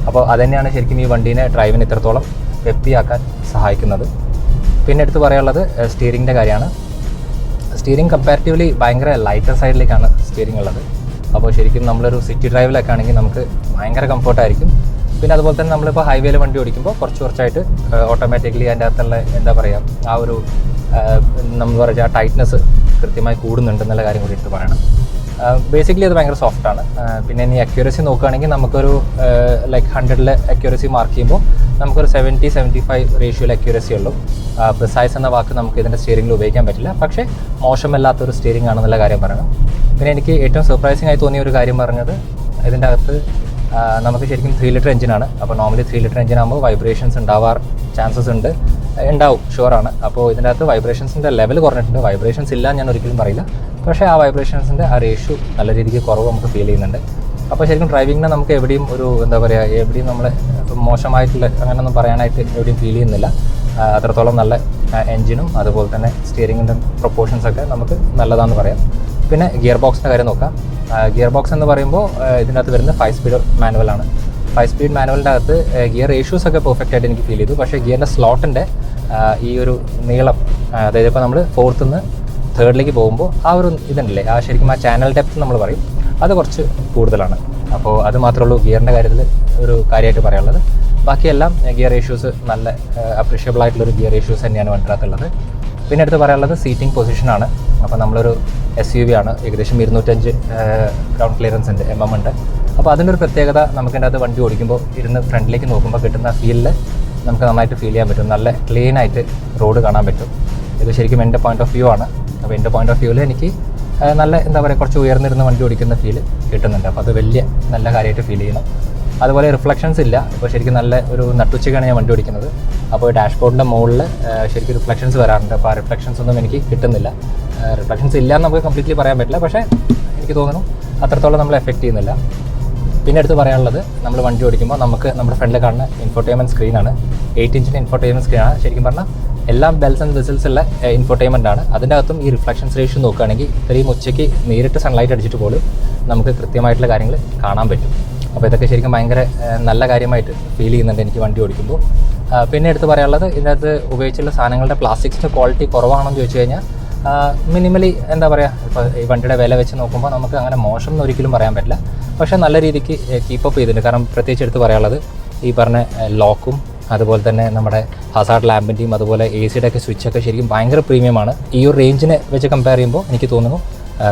അപ്പോൾ അതുതന്നെയാണ് ശരിക്കും ഈ വണ്ടീനെ ഡ്രൈവിന് ഇത്രത്തോളം പെപ്പിയാക്കാൻ സഹായിക്കുന്നത്. പിന്നെ എടുത്ത് പറയാനുള്ളത് സ്റ്റിയറിങ്ങിൻ്റെ കാര്യമാണ്. സ്റ്റിയറിംഗ് കമ്പാരിറ്റീവ്ലി ഭയങ്കര ലൈറ്റർ സൈഡിലേക്കാണ് സ്റ്റിയറിംഗ് ഉള്ളത്. അപ്പോൾ ശരിക്കും നമ്മളൊരു സിറ്റി ഡ്രൈവിലൊക്കെ ആണെങ്കിൽ നമുക്ക് ഭയങ്കര കംഫർട്ടായിരിക്കും. പിന്നെ അതുപോലെ തന്നെ നമ്മളിപ്പോൾ ഹൈവേയിൽ വണ്ടി ഓടിക്കുമ്പോൾ കുറച്ചായിട്ട് ഓട്ടോമാറ്റിക്കലി അതിൻ്റെ അകത്തുള്ള എന്താ പറയുക ആ ഒരു നമ്മൾ പറയുക ടൈറ്റ്നെസ് കൃത്യമായി കൂടുന്നുണ്ടെന്നുള്ള കാര്യം കൂടി എടുത്ത് പറയണം. ബേസിക്കലി അത് ഭയങ്കര സോഫ്റ്റാണ്. പിന്നെ ഇനി അക്യൂറസി നോക്കുകയാണെങ്കിൽ നമുക്കൊരു ലൈക്ക് 100 അക്യൂറസി മാർക്ക് ചെയ്യുമ്പോൾ നമുക്കൊരു 70-75 റേഷ്യോയിൽ അക്യൂറസി ഉള്ളൂ. പ്രിസൈസ് എന്ന വാക്ക് നമുക്ക് ഇതിൻ്റെ സ്റ്റിയറിംഗിൽ ഉപയോഗിക്കാൻ പറ്റില്ല. പക്ഷേ മോശമല്ലാത്തൊരു സ്റ്റിയറിംഗ് ആണെന്നുള്ള കാര്യം പറയണം. പിന്നെ എനിക്ക് ഏറ്റവും സർപ്രൈസിംഗ് ആയി തോന്നിയ ഒരു കാര്യം പറഞ്ഞത് ഇതിൻ്റെ അകത്ത് നമുക്ക് ശരിക്കും 3 ലിറ്റർ എഞ്ചിനാണ്. അപ്പോൾ നോർമലി 3 ലിറ്റർ എഞ്ചിനാകുമ്പോൾ വൈബ്രേഷൻസ് ചാൻസസ് ഉണ്ടാവും ഷുവറാണ്. അപ്പോൾ ഇതിൻ്റെ അകത്ത് വൈബ്രേഷൻസിൻ്റെ ലെവൽ കുറഞ്ഞിട്ടുണ്ട്. വൈബ്രേഷൻസ് ഇല്ല ഞാൻ ഒരിക്കലും പറയില്ല, പക്ഷേ ആ വൈബ്രേഷൻസിൻ്റെ ആ റേഷ്യോ നല്ല രീതിക്ക് കുറവ് നമുക്ക് ഫീൽ ചെയ്യുന്നുണ്ട്. അപ്പോൾ ശരിക്കും ഡ്രൈവിങ്ങിനെ നമുക്ക് എവിടെയും ഒരു എന്താ പറയുക എവിടെയും നമ്മൾ മോശമായിട്ടുള്ള അങ്ങനെയൊന്നും പറയാനായിട്ട് എവിടെയും ഫീൽ ചെയ്യുന്നില്ല. അത്രത്തോളം നല്ല എൻജിനും അതുപോലെ തന്നെ സ്റ്റിയറിങ്ങിൻ്റെ പ്രൊപ്പോർഷൻസൊക്കെ നമുക്ക് നല്ലതാണെന്ന് പറയാം. പിന്നെ ഗിയർ ബോക്സിൻ്റെ കാര്യം നോക്കാം. ഗിയർ ബോക്സ് എന്ന് പറയുമ്പോൾ ഇതിനകത്ത് വരുന്നത് 5 സ്പീഡ് മാനുവലാണ്. 5 സ്പീഡ് മാനുവലിൻ്റെ അകത്ത് ഗിയർ റേഷ്യോസ് ഒക്കെ പെർഫെക്റ്റ് ആയിട്ട് എനിക്ക് ഫീൽ ചെയ്തു. പക്ഷേ ഗിയറിൻ്റെ സ്ലോട്ടിൻ്റെ ഈ ഒരു നീളം, അതായത് ഇപ്പോൾ നമ്മൾ 4th നിന്ന് 3rd പോകുമ്പോൾ ആ ഒരു ഇതുണ്ടല്ലേ ആ ശരിക്കും ആ ചാനൽ ഡെപ്ത് നമ്മൾ പറയും, അത് കുറച്ച് കൂടുതലാണ്. അപ്പോൾ അത് മാത്രമേ ഉള്ളൂ ഗിയറിൻ്റെ കാര്യത്തിൽ ഒരു കാര്യമായിട്ട് പറയാനുള്ളത്. ബാക്കിയെല്ലാം ഗിയർ റേഷ്യോസ് നല്ല അപ്രീഷിയബിൾ ആയിട്ടുള്ളൊരു ഗിയർ റേഷ്യോസ് തന്നെയാണ് വണ്ടിനകത്തുള്ളത്. പിന്നെ എടുത്ത് പറയാനുള്ളത് സീറ്റിംഗ് പൊസിഷനാണ്. അപ്പോൾ നമ്മളൊരു SUV ആണ്, ഏകദേശം 205 ഗ്രൗണ്ട് ക്ലിയറൻസ് ഉണ്ട്, ഉണ്ട്. അപ്പോൾ അതിൻ്റെ ഒരു പ്രത്യേകത നമുക്കിൻ്റെ അത് വണ്ടി ഓടിക്കുമ്പോൾ ഇരുന്ന് ഫ്രണ്ടിലേക്ക് നോക്കുമ്പോൾ കിട്ടുന്ന ഫീലിൽ നമുക്ക് നന്നായിട്ട് ഫീൽ ചെയ്യാൻ പറ്റും. നല്ല ക്ലീൻ ആയിട്ട് റോഡ് കാണാൻ പറ്റും. ഇത് ശരിക്കും എൻ്റെ പോയിൻ്റ് ഓഫ് വ്യൂ ആണ്. അപ്പോൾ എൻ്റെ പോയിൻ്റ് ഓഫ് വ്യൂവിൽ എനിക്ക് നല്ല എന്താ പറയുക കുറച്ച് ഉയർന്നിരുന്ന് വണ്ടി ഓടിക്കുന്ന ഫീല് കിട്ടുന്നുണ്ട്. അപ്പോൾ അത് വലിയ നല്ല കാര്യമായിട്ട് ഫീൽ ചെയ്യണം. അതുപോലെ റിഫ്ലക്ഷൻസ് ഇല്ല. ഇപ്പോൾ ശരിക്കും നല്ല ഒരു നട്ടുച്ചയ്ക്കാണ് ഞാൻ വണ്ടി ഓടിക്കുന്നത്. അപ്പോൾ ഡാഷ്ബോർഡിൻ്റെ മുകളിൽ ശരിക്കും റിഫ്ലക്ഷൻസ് വരാറുണ്ട്. അപ്പോൾ ആ റിഫ്ലക്ഷൻസ് ഒന്നും എനിക്ക് കിട്ടുന്നില്ല. റിഫ്ലക്ഷൻസ് ഇല്ല എന്ന് നമുക്ക് കംപ്ലീറ്റ്ലി പറയാൻ പറ്റില്ല, പക്ഷേ എനിക്ക് തോന്നുന്നു അത്രത്തോളം നമ്മൾ എഫക്റ്റ് ചെയ്യുന്നില്ല. പിന്നെ എടുത്ത് പറയാനുള്ളത് നമ്മൾ വണ്ടി ഓടിക്കുമ്പോൾ നമുക്ക് നമ്മുടെ ഫ്രണ്ടിൽ കാണുന്ന ഇൻഫോർടൈൻമെൻറ്റ് സ്ക്രീനാണ്. 8 ഇഞ്ചിൻ്റെ ഇൻഫോർടൈൻമെൻറ്റ് സ്ക്രീനാണ്. ശരിക്കും പറഞ്ഞാൽ എല്ലാം ബെൽസ് ആൻഡ് വിസിൽസ് ഉള്ള ഇൻഫോർടൈൻമെൻ്റ് ആണ്. അതിൻ്റെ അകത്തും ഈ റിഫ്ലക്ഷൻസ് റേഷ്യോ നോക്കുകയാണെങ്കിൽ ഇത്രയും ഉച്ചയ്ക്ക് നേരിട്ട് സൺലൈറ്റ് അടിച്ചിട്ട് പോലും നമുക്ക് കൃത്യമായിട്ടുള്ള കാര്യങ്ങൾ കാണാൻ പറ്റും. അപ്പോൾ ഇതൊക്കെ ശരിക്കും ഭയങ്കര നല്ല കാര്യമായിട്ട് ഫീൽ ചെയ്യുന്നുണ്ട് എനിക്ക് വണ്ടി ഓടിക്കുമ്പോൾ. പിന്നെ എടുത്ത് പറയാനുള്ളത് ഇതിനകത്ത് ഉപയോഗിച്ചുള്ള സാധനങ്ങളുടെ പ്ലാസ്റ്റിക്സിൻ്റെ ക്വാളിറ്റി കുറവാണെന്ന് ചോദിച്ചു കഴിഞ്ഞാൽ മിനിമലി എന്താ പറയുക, ഇപ്പോൾ ഈ വണ്ടിയുടെ വില വെച്ച് നോക്കുമ്പോൾ നമുക്ക് അങ്ങനെ മോശം എന്ന് ഒരിക്കലും പറയാൻ പറ്റില്ല. പക്ഷേ നല്ല രീതിക്ക് കീപ്പപ്പ് ചെയ്തിട്ടുണ്ട്. കാരണം പ്രത്യേകിച്ച് എടുത്ത് പറയാനുള്ളത് ഈ പറഞ്ഞ ലോക്കും അതുപോലെ തന്നെ നമ്മുടെ ഹസാർഡ് ലാമ്പിൻ്റെയും അതുപോലെ AC-യുടെ ഒക്കെ സ്വിച്ചൊക്കെ ശരിക്കും ഭയങ്കര പ്രീമിയമാണ്. ഈ ഒരു റേഞ്ചിനെ വെച്ച് കമ്പയർ ചെയ്യുമ്പോൾ എനിക്ക് തോന്നുന്നു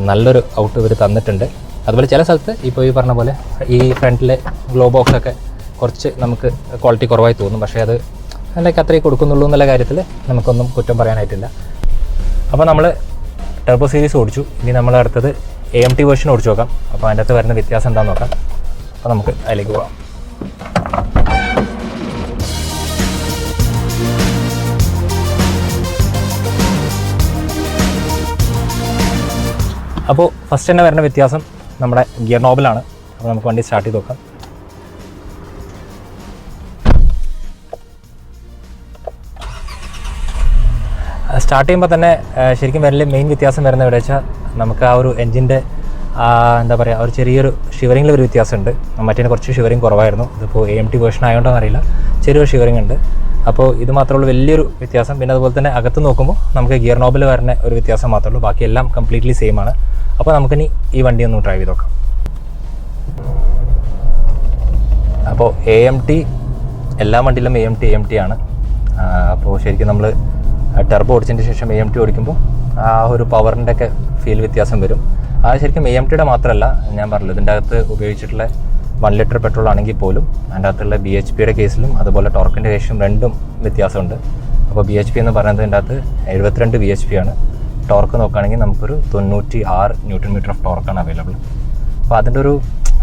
നല്ലൊരു ഔട്ട് ഇവർ തന്നിട്ടുണ്ട്. അതുപോലെ ചില സ്ഥലത്ത് ഇപ്പോൾ ഈ പറഞ്ഞ പോലെ ഈ ഫ്രണ്ടിലെ ഗ്ലോ ബോക്സൊക്കെ കുറച്ച് നമുക്ക് ക്വാളിറ്റി കുറവായി തോന്നും. പക്ഷേ അത് ലൈക്ക് അത്രയും കൊടുക്കുന്നുള്ളൂ എന്നുള്ള കാര്യത്തിൽ നമുക്കൊന്നും കുറ്റം പറയാനായിട്ടില്ല. അപ്പോൾ നമ്മൾ ടർബോ സീരീസ് ഓടിച്ചു. ഇനി നമ്മൾ അടുത്തത് AMT വേർഷൻ ഓടിച്ചു നോക്കാം. അപ്പോൾ അതിൻ്റെ അകത്ത് വരുന്ന വ്യത്യാസം എന്താണെന്ന് നോക്കാം. അപ്പോൾ നമുക്ക് അതിലേക്ക് പോകാം. അപ്പോൾ ഫസ്റ്റ് തന്നെ വരുന്ന വ്യത്യാസം നമ്മുടെ ഗിയർ നോബിലാണ്. അപ്പോൾ നമുക്ക് വണ്ടി സ്റ്റാർട്ട് ചെയ്ത് നോക്കാം. സ്റ്റാർട്ട് ചെയ്യുമ്പോൾ തന്നെ ശരിക്കും വലിയ മെയിൻ വ്യത്യാസം വരുന്നത് എവിടെ വെച്ചാൽ നമുക്ക് ആ ഒരു എൻജിൻ്റെ എന്താ പറയുക ഒരു ചെറിയൊരു ഷിവറിങ്ങിൽ ഒരു വ്യത്യാസമുണ്ട്. മറ്റേ കുറച്ച് ഷിവറിങ് കുറവായിരുന്നു. ഇതിപ്പോൾ AMT വേർഷൻ ആയതുകൊണ്ടാണെന്ന് അറിയില്ല, ചെറിയൊരു ഷിവറിങ് ഉണ്ട്. അപ്പോൾ ഇത് മാത്രമുള്ള വലിയൊരു വ്യത്യാസം. പിന്നെ അതുപോലെ തന്നെ അകത്ത് നോക്കുമ്പോൾ നമുക്ക് ഗിയർ നോബിൽ വരുന്ന ഒരു വ്യത്യാസം മാത്രമേ ഉള്ളൂ. ബാക്കിയെല്ലാം കംപ്ലീറ്റ്ലി സെയിം ആണ്. അപ്പോൾ നമുക്കിനി ഈ വണ്ടി ഒന്ന് ഡ്രൈവ് ചെയ്ത് നോക്കാം. അപ്പോൾ AMT എല്ലാ വണ്ടിയിലും AMT ആണ്. അപ്പോൾ ശരിക്കും നമ്മൾ ടെർബോ ഓടിച്ചതിന് ശേഷം AMT ഓടിക്കുമ്പോൾ ആ ഒരു പവറിൻ്റെ ഒക്കെ ഫീൽ വ്യത്യാസം വരും. അത് ശരിക്കും AMTയുടെ മാത്രമല്ല, ഞാൻ പറഞ്ഞില്ല ഇതിൻ്റെ അകത്ത് ഉപയോഗിച്ചിട്ടുള്ള 1 ലിറ്റർ പെട്രോൾ ആണെങ്കിൽ പോലും അതിൻ്റെ അകത്തുള്ള BHPയുടെ കേസിലും അതുപോലെ ടോർക്കിൻ്റെ കേസിലും രണ്ടും വ്യത്യാസമുണ്ട്. അപ്പോൾ BHP എന്ന് പറയുന്നത് ഇതിൻ്റെ അകത്ത് 72 BHP ആണ്. ടോർക്ക് നോക്കുകയാണെങ്കിൽ നമുക്കൊരു 96 ന്യൂട്ടൺ മീറ്റർ ഓഫ് ടോർക്കാണ് അവൈലബിൾ. അപ്പോൾ അതിൻ്റെ ഒരു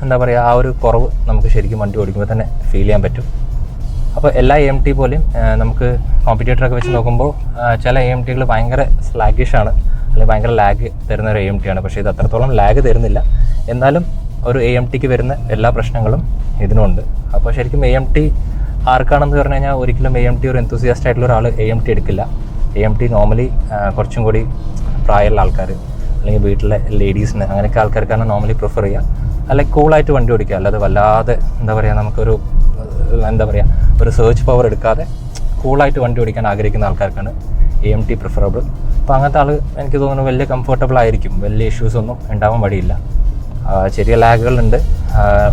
എന്താ പറയുക, ആ ഒരു കുറവ് നമുക്ക് ശരിക്കും വണ്ടി ഓടിക്കുമ്പോൾ തന്നെ ഫീൽ ചെയ്യാൻ പറ്റും. അപ്പോൾ എല്ലാ AMT പോലെയും നമുക്ക് കോമ്പറ്റീറ്ററൊക്കെ വെച്ച് നോക്കുമ്പോൾ ചില AMTകൾ ഭയങ്കര സ്ലാഗിഷാണ്, അല്ലെങ്കിൽ ഭയങ്കര ലാഗ് തരുന്ന ഒരു AMT ആണ്. പക്ഷേ ഇത് അത്രത്തോളം ലാഗ് തരുന്നില്ല. എന്നാലും ഒരു AMTക്ക് വരുന്ന എല്ലാ പ്രശ്നങ്ങളും ഇതിനുണ്ട്. അപ്പോൾ ശരിക്കും AMT ആർക്കാണെന്ന് പറഞ്ഞു കഴിഞ്ഞാൽ ഒരിക്കലും AMT ഒരു എന്തൂസിയാസ്റ്റ് ആയിട്ടുള്ള ഒരാൾ AMT എടുക്കില്ല. AMT നോർമലി കുറച്ചും കൂടി പ്രായമുള്ള ആൾക്കാർ, അല്ലെങ്കിൽ വീട്ടിലെ ലേഡീസിന്, അങ്ങനെയൊക്കെ ആൾക്കാർക്കാണ് നോർമലി പ്രിഫർ ചെയ്യുക. അല്ലെങ്കിൽ കൂളായിട്ട് വണ്ടി ഓടിക്കുക, അല്ലാതെ വല്ലാതെ എന്താ പറയുക, നമുക്കൊരു എന്താ പറയുക, ഒരു സെർച്ച് പവർ എടുക്കാതെ കൂളായിട്ട് വണ്ടി ഓടിക്കാൻ ആഗ്രഹിക്കുന്ന ആൾക്കാർക്കാണ് AMT പ്രിഫറബിൾ. അപ്പോൾ അങ്ങനത്തെ ആൾ എനിക്ക് തോന്നുന്നു വലിയ കംഫർട്ടബിൾ ആയിരിക്കും, വലിയ ഇഷ്യൂസൊന്നും ഉണ്ടാവാൻ വഴിയില്ല. ചെറിയ ലാഗുകളുണ്ട്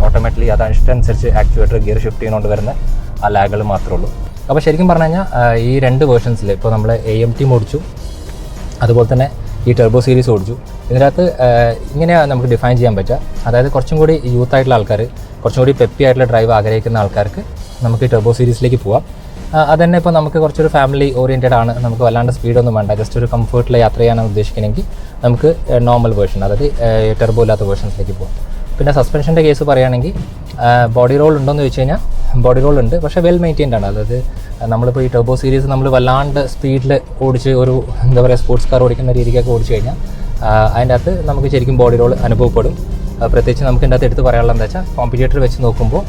ഓട്ടോമാറ്റിക്കലി, അതനുസരിച്ച് ആക്ച്വേറ്റർ ഗിയർ ഷിഫ്റ്റ് ചെയ്യുന്നതുകൊണ്ട് വരുന്ന ആ ലാഗുകൾ മാത്രമേ ഉള്ളൂ. അപ്പോൾ ശരിക്കും പറഞ്ഞു കഴിഞ്ഞാൽ ഈ 2 വേർഷൻസിൽ ഇപ്പോൾ നമ്മൾ AMT ഓടിച്ചു, അതുപോലെ തന്നെ ഈ ടെർബോ സീരീസ് ഓടിച്ചു. ഇതിനകത്ത് ഇങ്ങനെയാണ് നമുക്ക് ഡിഫൈൻ ചെയ്യാൻ പറ്റുക. അതായത് കുറച്ചും കൂടി യൂത്ത് ആയിട്ടുള്ള ആൾക്കാർ, കുറച്ചും കൂടി പെപ്പി ആയിട്ടുള്ള ഡ്രൈവ് ആഗ്രഹിക്കുന്ന ആൾക്കാർക്ക് നമുക്ക് ഈ ടെർബോ സീരീസിലേക്ക് പോവാം. അതുതന്നെ ഇപ്പോൾ നമുക്ക് കുറച്ചൊരു ഫാമിലി ഓറിയൻറ്റഡ് ആണ്, നമുക്ക് വല്ലാണ്ട് സ്പീഡൊന്നും വേണ്ട, ജസ്റ്റ് ഒരു കംഫർട്ടിൽ യാത്ര ചെയ്യാനാണ് ഉദ്ദേശിക്കണമെങ്കിൽ നമുക്ക് നോർമൽ വേർഷൻ, അതായത് ടെർബോ ഇല്ലാത്ത വേർഷൻസിലേക്ക് പോകാം. പിന്നെ സസ്പെൻഷൻ്റെ കേസ് പറയുകയാണെങ്കിൽ ബോഡി റോൾ ഉണ്ടോയെന്ന് ചോദിച്ചു കഴിഞ്ഞാൽ ബോഡി റോൾ ഉണ്ട്, പക്ഷേ വെൽ മെയിൻറ്റെയിൻഡ് ആണ്. അതായത് നമ്മളിപ്പോൾ ഈ ടെർബോ സീരീസ് നമ്മൾ വല്ലാണ്ട് സ്പീഡിൽ ഓടിച്ച് ഒരു എന്താ പറയുക സ്പോർട്സ് കാർ ഓടിക്കുന്ന രീതിക്കൊക്കെ ഓടിച്ചു കഴിഞ്ഞാൽ അതിൻ്റെ അകത്ത് നമുക്ക് ശരിക്കും ബോഡി റോൾ അനുഭവപ്പെടും. പ്രത്യേകിച്ച് നമുക്ക് ഇതിൻ്റെ അകത്ത് എടുത്ത് പറയാനുള്ളത് എന്താ വെച്ചാൽ കോമ്പറ്റീറ്റർ വെച്ച് നോക്കുമ്പോൾ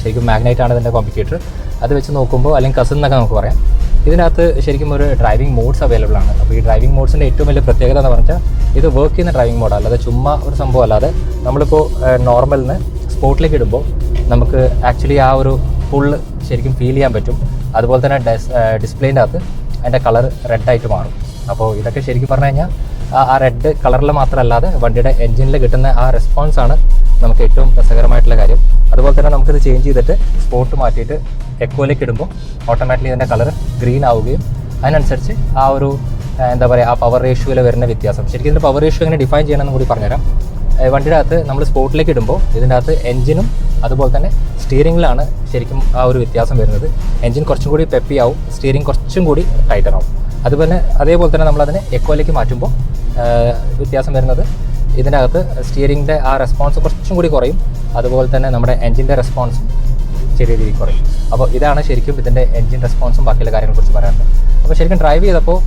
ശരിക്കും മാഗ്നൈറ്റ് ആണ് ഇതിൻ്റെ കോമ്പറ്റീറ്റർ. അത് വെച്ച് നോക്കുമ്പോൾ അല്ലെങ്കിൽ കസിൻ എന്നൊക്കെ നമുക്ക് പറയാം, ഇതിനകത്ത് ശരിക്കും ഒരു ഡ്രൈവിംഗ് മോഡ്സ് അവൈലബിൾ ആണ്. അപ്പോൾ ഈ ഡ്രൈവിംഗ് മോഡ്സിൻ്റെ ഏറ്റവും വലിയ പ്രത്യേകത എന്ന് പറഞ്ഞാൽ ഇത് വർക്ക് ചെയ്യുന്ന ഡ്രൈവിംഗ് മോഡ്, അല്ലാതെ ചുമ്മാ ഒരു സംഭവം അല്ലാതെ നമ്മളിപ്പോൾ നോർമലിന് സ്പോർട്ടിലേക്ക് ഇടുമ്പോൾ നമുക്ക് ആക്ച്വലി ആ ഒരു ഫുള്ള് ശരിക്കും ഫീൽ ചെയ്യാൻ പറ്റും. അതുപോലെ തന്നെ ഡിസ്പ്ലേൻ്റെ അകത്ത് അതിൻ്റെ കളർ റെഡായിട്ട് മാറും. അപ്പോൾ ഇതൊക്കെ ശരിക്കും പറഞ്ഞു കഴിഞ്ഞാൽ ആ റെഡ് കളറിൽ മാത്രമല്ലാതെ വണ്ടിയുടെ എൻജിനിൽ കിട്ടുന്ന ആ റെസ്പോൺസാണ് നമുക്ക് ഏറ്റവും രസകരമായിട്ടുള്ള കാര്യം. അതുപോലെ തന്നെ നമുക്കിത് ചേഞ്ച് ചെയ്തിട്ട് സ്പോർട്ട് മാറ്റിയിട്ട് എക്കോയിലേക്ക് ഇടുമ്പോൾ ഓട്ടോമാറ്റിക്കലി ഇതിൻ്റെ കളർ ഗ്രീൻ ആവുകയും അതിനനുസരിച്ച് ആ ഒരു എന്താ പറയുക ആ പവർ റേഷ്യോയിൽ വരുന്ന വ്യത്യാസം, ശരിക്കും ഇതിൻ്റെ പവർ റേഷ്യോ എങ്ങനെ ഡിഫൈൻ ചെയ്യണമെന്ന് കൂടി പറഞ്ഞുതരാം. വണ്ടിയുടെ അകത്ത് നമ്മൾ സ്പോർട്ടിലേക്ക് ഇടുമ്പോൾ ഇതിൻ്റെ അകത്ത് എൻജിനും അതുപോലെ തന്നെ സ്റ്റിയറിംഗിലാണ് ശരിക്കും ആ ഒരു വ്യത്യാസം വരുന്നത്. എൻജിൻ കുറച്ചും കൂടി പെപ്പി ആവും, സ്റ്റിയറിംഗ് കുറച്ചും കൂടി ടൈറ്റൻ ആവും. അതേപോലെ തന്നെ നമ്മളതിനെ എക്കോയിലേക്ക് മാറ്റുമ്പോൾ വ്യത്യാസം വരുന്നത് ഇതിൻ്റെ അകത്ത് സ്റ്റിയറിംഗിൻ്റെ ആ റെസ്പോൺസ് കുറച്ചും കൂടി കുറയും, അതുപോലെ തന്നെ നമ്മുടെ എൻജിൻ്റെ റെസ്പോൺസും ചെറിയ രീതിയിൽ കുറയും. അപ്പോൾ ഇതാണ് ശരിക്കും ഇതിൻ്റെ എൻജിൻ റെസ്പോൺസും ബാക്കിയുള്ള കാര്യങ്ങളെക്കുറിച്ച് പറയാനുള്ളത്. അപ്പോൾ ശരിക്കും ഡ്രൈവ് ചെയ്തപ്പോൾ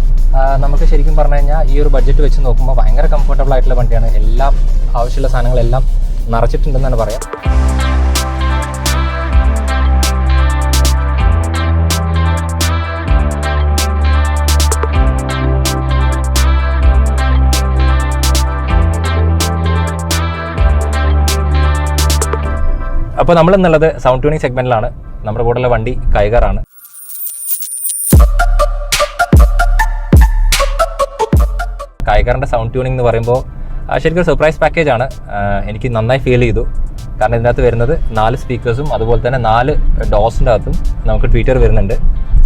നമുക്ക് ശരിക്കും പറഞ്ഞു കഴിഞ്ഞാൽ ഈ ഒരു ബഡ്ജറ്റ് വെച്ച് നോക്കുമ്പോൾ ഭയങ്കര കംഫർട്ടബിൾ ആയിട്ടുള്ള വണ്ടിയാണ്. എല്ലാം ആവശ്യമുള്ള സാധനങ്ങളെല്ലാം നിറച്ചിട്ടുണ്ടെന്നാണ് പറയാം. അപ്പോൾ നമ്മളെന്നുള്ളത് സൗണ്ട് ട്യൂണിങ് സെഗ്മെൻറ്റിലാണ്. നമ്മുടെ കൂടെയുള്ള വണ്ടി കൈഗറാണ്. കൈഗറിൻ്റെ സൗണ്ട് ട്യൂണിംഗ് എന്ന് പറയുമ്പോൾ ശരിക്കും സർപ്രൈസ് പാക്കേജാണ്. എനിക്ക് നന്നായി ഫീൽ ചെയ്തു. കാരണം ഇതിനകത്ത് വരുന്നത് 4 സ്പീക്കേഴ്സും അതുപോലെ തന്നെ 4 ഡോസിൻ്റെ അകത്തും നമുക്ക് ട്വീറ്റർ വരുന്നുണ്ട്.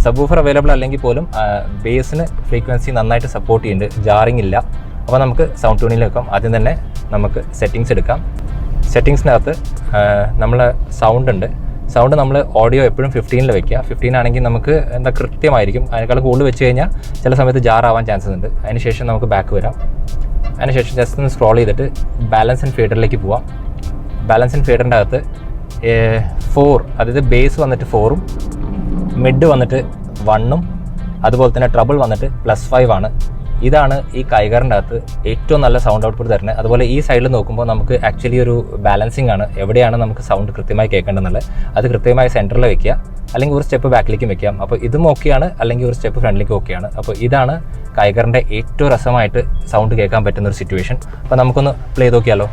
സബ് വൂഫർ അവൈലബിൾ അല്ലെങ്കിൽ പോലും ബേസിന് ഫ്രീക്വൻസി നന്നായിട്ട് സപ്പോർട്ട് ചെയ്യുന്നുണ്ട്, ജാറിങ് ഇല്ല. അപ്പോൾ നമുക്ക് സൗണ്ട് ട്യൂണിങ്ങിൽ വെക്കാം. ആദ്യം തന്നെ നമുക്ക് സെറ്റിങ്സ് എടുക്കാം. സെറ്റിങ്സിനകത്ത് നമ്മൾ സൗണ്ട് ഉണ്ട്. സൗണ്ട് നമ്മൾ ഓഡിയോ എപ്പോഴും 15 വെക്കുക. 15 ആണെങ്കിൽ നമുക്ക് എന്താ കൃത്യമായിരിക്കും. അതിനേക്കാൾ കൂടുതൽ വെച്ച് കഴിഞ്ഞാൽ ചില സമയത്ത് ജാറാവാൻ ചാൻസസ് ഉണ്ട്. അതിനുശേഷം നമുക്ക് ബാക്ക് വരാം. അതിനുശേഷം ജസ്റ്റ് ഒന്ന് സ്ക്രോൾ ചെയ്തിട്ട് ബാലൻസ് ആൻഡ് ഫീഡറിലേക്ക് പോവാം. ബാലൻസ് ആൻഡ് ഫീഡറിൻ്റെ അകത്ത് 4, അതായത് ബേസ് വന്നിട്ട് 4ഉം മിഡ് വന്നിട്ട് 1ഉം അതുപോലെ തന്നെ ട്രബിൾ വന്നിട്ട് +5 ആണ്. ഇതാണ് ഈ കൈഗറിൻ്റെ അകത്ത് ഏറ്റവും നല്ല സൗണ്ട് ഔട്ട്പുട്ട് തരുന്നത്. അതുപോലെ ഈ സൈഡിൽ നോക്കുമ്പോൾ നമുക്ക് ആക്ച്വലി ഒരു ബാലൻസിങ് ആണ്, എവിടെയാണ് നമുക്ക് സൗണ്ട് കൃത്യമായി കേൾക്കേണ്ടതെന്നുള്ളത്. അത് കൃത്യമായി സെൻറ്ററിൽ വെക്കുക, അല്ലെങ്കിൽ ഒരു സ്റ്റെപ്പ് ബാക്കിലേക്കും വെക്കാം. അപ്പോൾ ഇതും ഓക്കെയാണ്, അല്ലെങ്കിൽ ഒരു സ്റ്റെപ്പ് ഫ്രണ്ടിലേക്ക് ഓക്കെയാണ്. അപ്പോൾ ഇതാണ് കൈഗറിൻ്റെ ഏറ്റവും രസമായിട്ട് സൗണ്ട് കേൾക്കാൻ പറ്റുന്ന ഒരു സിറ്റുവേഷൻ. അപ്പോൾ നമുക്കൊന്ന് പ്ലേ ചെയ്ത് നോക്കിയാലോ.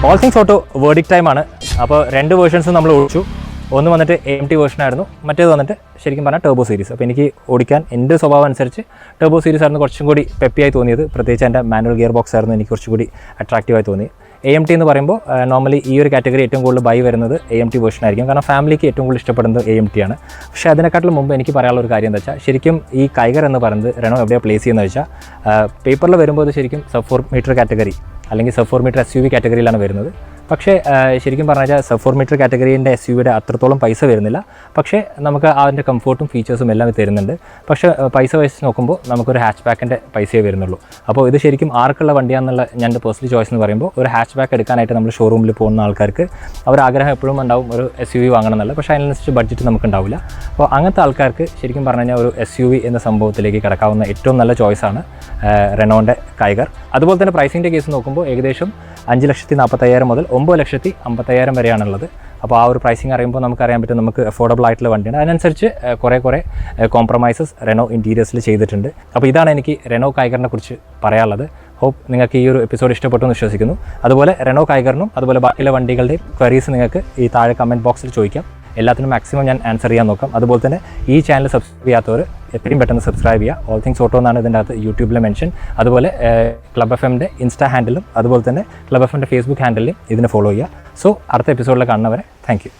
ഓൾ തിങ്സ് ഓട്ടോ വേർഡിക്ട് ടൈമാണ്. അപ്പോൾ 2 വേർഷൻസ് നമ്മൾ ഓടിച്ചു. ഒന്ന് വന്നിട്ട് AMT വേർഷനായിരുന്നു, മറ്റേത് വന്നിട്ട് ശരിക്കും പറഞ്ഞാൽ ടർബോ സീരീസ്. അപ്പോൾ എനിക്ക് ഓടിക്കാൻ എൻ്റെ സ്വഭാവം അനുസരിച്ച് ടർബോ സീരീസ് ആയിരുന്നു കുറച്ചും കൂടി പെപ്പിയായി തോന്നിയത്. പ്രത്യേകിച്ച് എൻ്റെ മാനുവൽ ഗിയർ ബോക്സ് ആയിരുന്നു എനിക്ക് കുറച്ചും കൂടി അട്രാക്റ്റീവായി തോന്നിയത്. AMT എന്ന് പറയുമ്പോൾ നോർമലി ഈ ഒരു കാറ്റഗറി ഏറ്റവും കൂടുതൽ ബൈ വരുന്നത് AMT വേർഷൻ ആയിരിക്കും, കാരണം ഫാമിലിക്ക് ഏറ്റവും കൂടുതൽ ഇഷ്ടപ്പെടുന്നത് AMT ആണ്. പക്ഷേ അതിനെക്കാട്ടിലും മുമ്പ് എനിക്ക് പറയാനുള്ള ഒരു കാര്യം എന്താ വെച്ചാൽ, ശരിക്കും ഈ കൈഗർ എന്ന് പറയുന്നത് റെനോ എവിടെയാണ് പ്ലേസ് ചെയ്യുന്നത് വെച്ചാൽ, പേപ്പറിൽ വരുമ്പോൾ അത് ശരിക്കും സബ് 4 മീറ്റർ കാറ്റഗറി അല്ലെങ്കിൽ സബ് 4 മീറ്റർ SUV കാറ്റഗറിയിലാണ് വരുന്നത്. പക്ഷേ ശരിക്കും പറഞ്ഞാൽ സബ് 4 മീറ്റർ കാറ്റഗറീൻ്റെ SUVയുടെ അത്രത്തോളം പൈസ വരുന്നില്ല. പക്ഷേ നമുക്ക് അതിൻ്റെ കംഫോർട്ടും ഫീച്ചേഴ്സും എല്ലാം തരുന്നുണ്ട്. പക്ഷേ പൈസ വെച്ച് നോക്കുമ്പോൾ നമുക്കൊരു ഹാച്ച് ബാക്കിൻ്റെ പൈസയേ വരുന്നുള്ളൂ. അപ്പോൾ ഇത് ശരിക്കും ആർക്കുള്ള വണ്ടിയാണെന്നുള്ള ഞാൻ എൻ്റെ പേഴ്സണൽ ചോയ്സ് എന്ന് പറയുമ്പോൾ, ഒരു ഹാച്ച് ബാക്ക് എടുക്കാനായിട്ട് നമ്മൾ ഷോറൂമിൽ പോകുന്ന ആൾക്കാർക്ക് അവർ ആഗ്രഹം എപ്പോഴും ഉണ്ടാവും ഒരു SUV വാങ്ങണം എന്നല്ല, പക്ഷേ അതിനനുസരിച്ച് ബഡ്ജറ്റ് നമുക്ക് ഉണ്ടാവില്ല. അപ്പോൾ അങ്ങനത്തെ ആൾക്കാർക്ക് ശരിക്കും പറഞ്ഞു കഴിഞ്ഞാൽ ഒരു SUV എന്ന സംഭവത്തിലേക്ക് കിടക്കാവുന്ന ഏറ്റവും നല്ല ചോയ്സാണ് റെനോൻ്റെ കൈഗർ. അതുപോലെ തന്നെ പ്രൈസിൻ്റെ കേസ് നോക്കുമ്പോൾ ഏകദേശം 5,45,000 മുതൽ 9,55,000 വരെയാണുള്ളത്. അപ്പോൾ ആ ഒരു പ്രൈസിങ് അറിയുമ്പോൾ നമുക്കറിയാൻ പറ്റും നമുക്ക് അഫോർഡബിൾ ആയിട്ടുള്ള വണ്ടിയാണ്. അതിനനുസരിച്ച് കുറേ കോംപ്രമൈസസ് റെനോ ഇൻറ്റീരിയേഴ്സിൽ ചെയ്തിട്ടുണ്ട്. അപ്പോൾ ഇതാണ് എനിക്ക് റെനോ കൈഗറിനെ കുറിച്ച് പറയാനുള്ളത്. ഹോപ്പ് നിങ്ങൾക്ക് ഈ ഒരു എപ്പിസോഡ് ഇഷ്ടപ്പെട്ടു എന്ന് വിശ്വസിക്കുന്നു. അതുപോലെ റെനോ കൈഗറിനും അതുപോലെ ബാക്കിയുള്ള വണ്ടികളുടെയും ക്വയറീസ് നിങ്ങൾക്ക് ഈ താഴെ കമൻറ്റ് ബോക്സിൽ ചോദിക്കാം. എല്ലാത്തിനും മാക്സിമം ഞാൻ ആൻസർ ചെയ്യാൻ നോക്കാം. അതുപോലെ തന്നെ ഈ ചാനൽ സബ്സ്ക്രൈബ് ചെയ്യാത്തവർ എത്രയും പെട്ടെന്ന് സബ്സ്ക്രൈബ് ചെയ്യുക. ഓൾ തിങ്സ് ഓട്ടോ എന്നാണ് ഇതിൻ്റെ അകത്ത് യൂട്യൂബിലെ മെൻഷൻ. അതുപോലെ ക്ലബ് FM-ൻ്റെ ഇൻസ്റ്റാ ഹാൻഡിലും അതുപോലെ തന്നെ ക്ലബ് FM-ൻ്റെ ഫേസ്ബുക്ക് ഹാൻഡിലും ഇതിനെ ഫോളോ ചെയ്യുക. സോ അടുത്ത എപ്പിസോഡിൽ കാണുന്നവരെ താങ്ക് യു.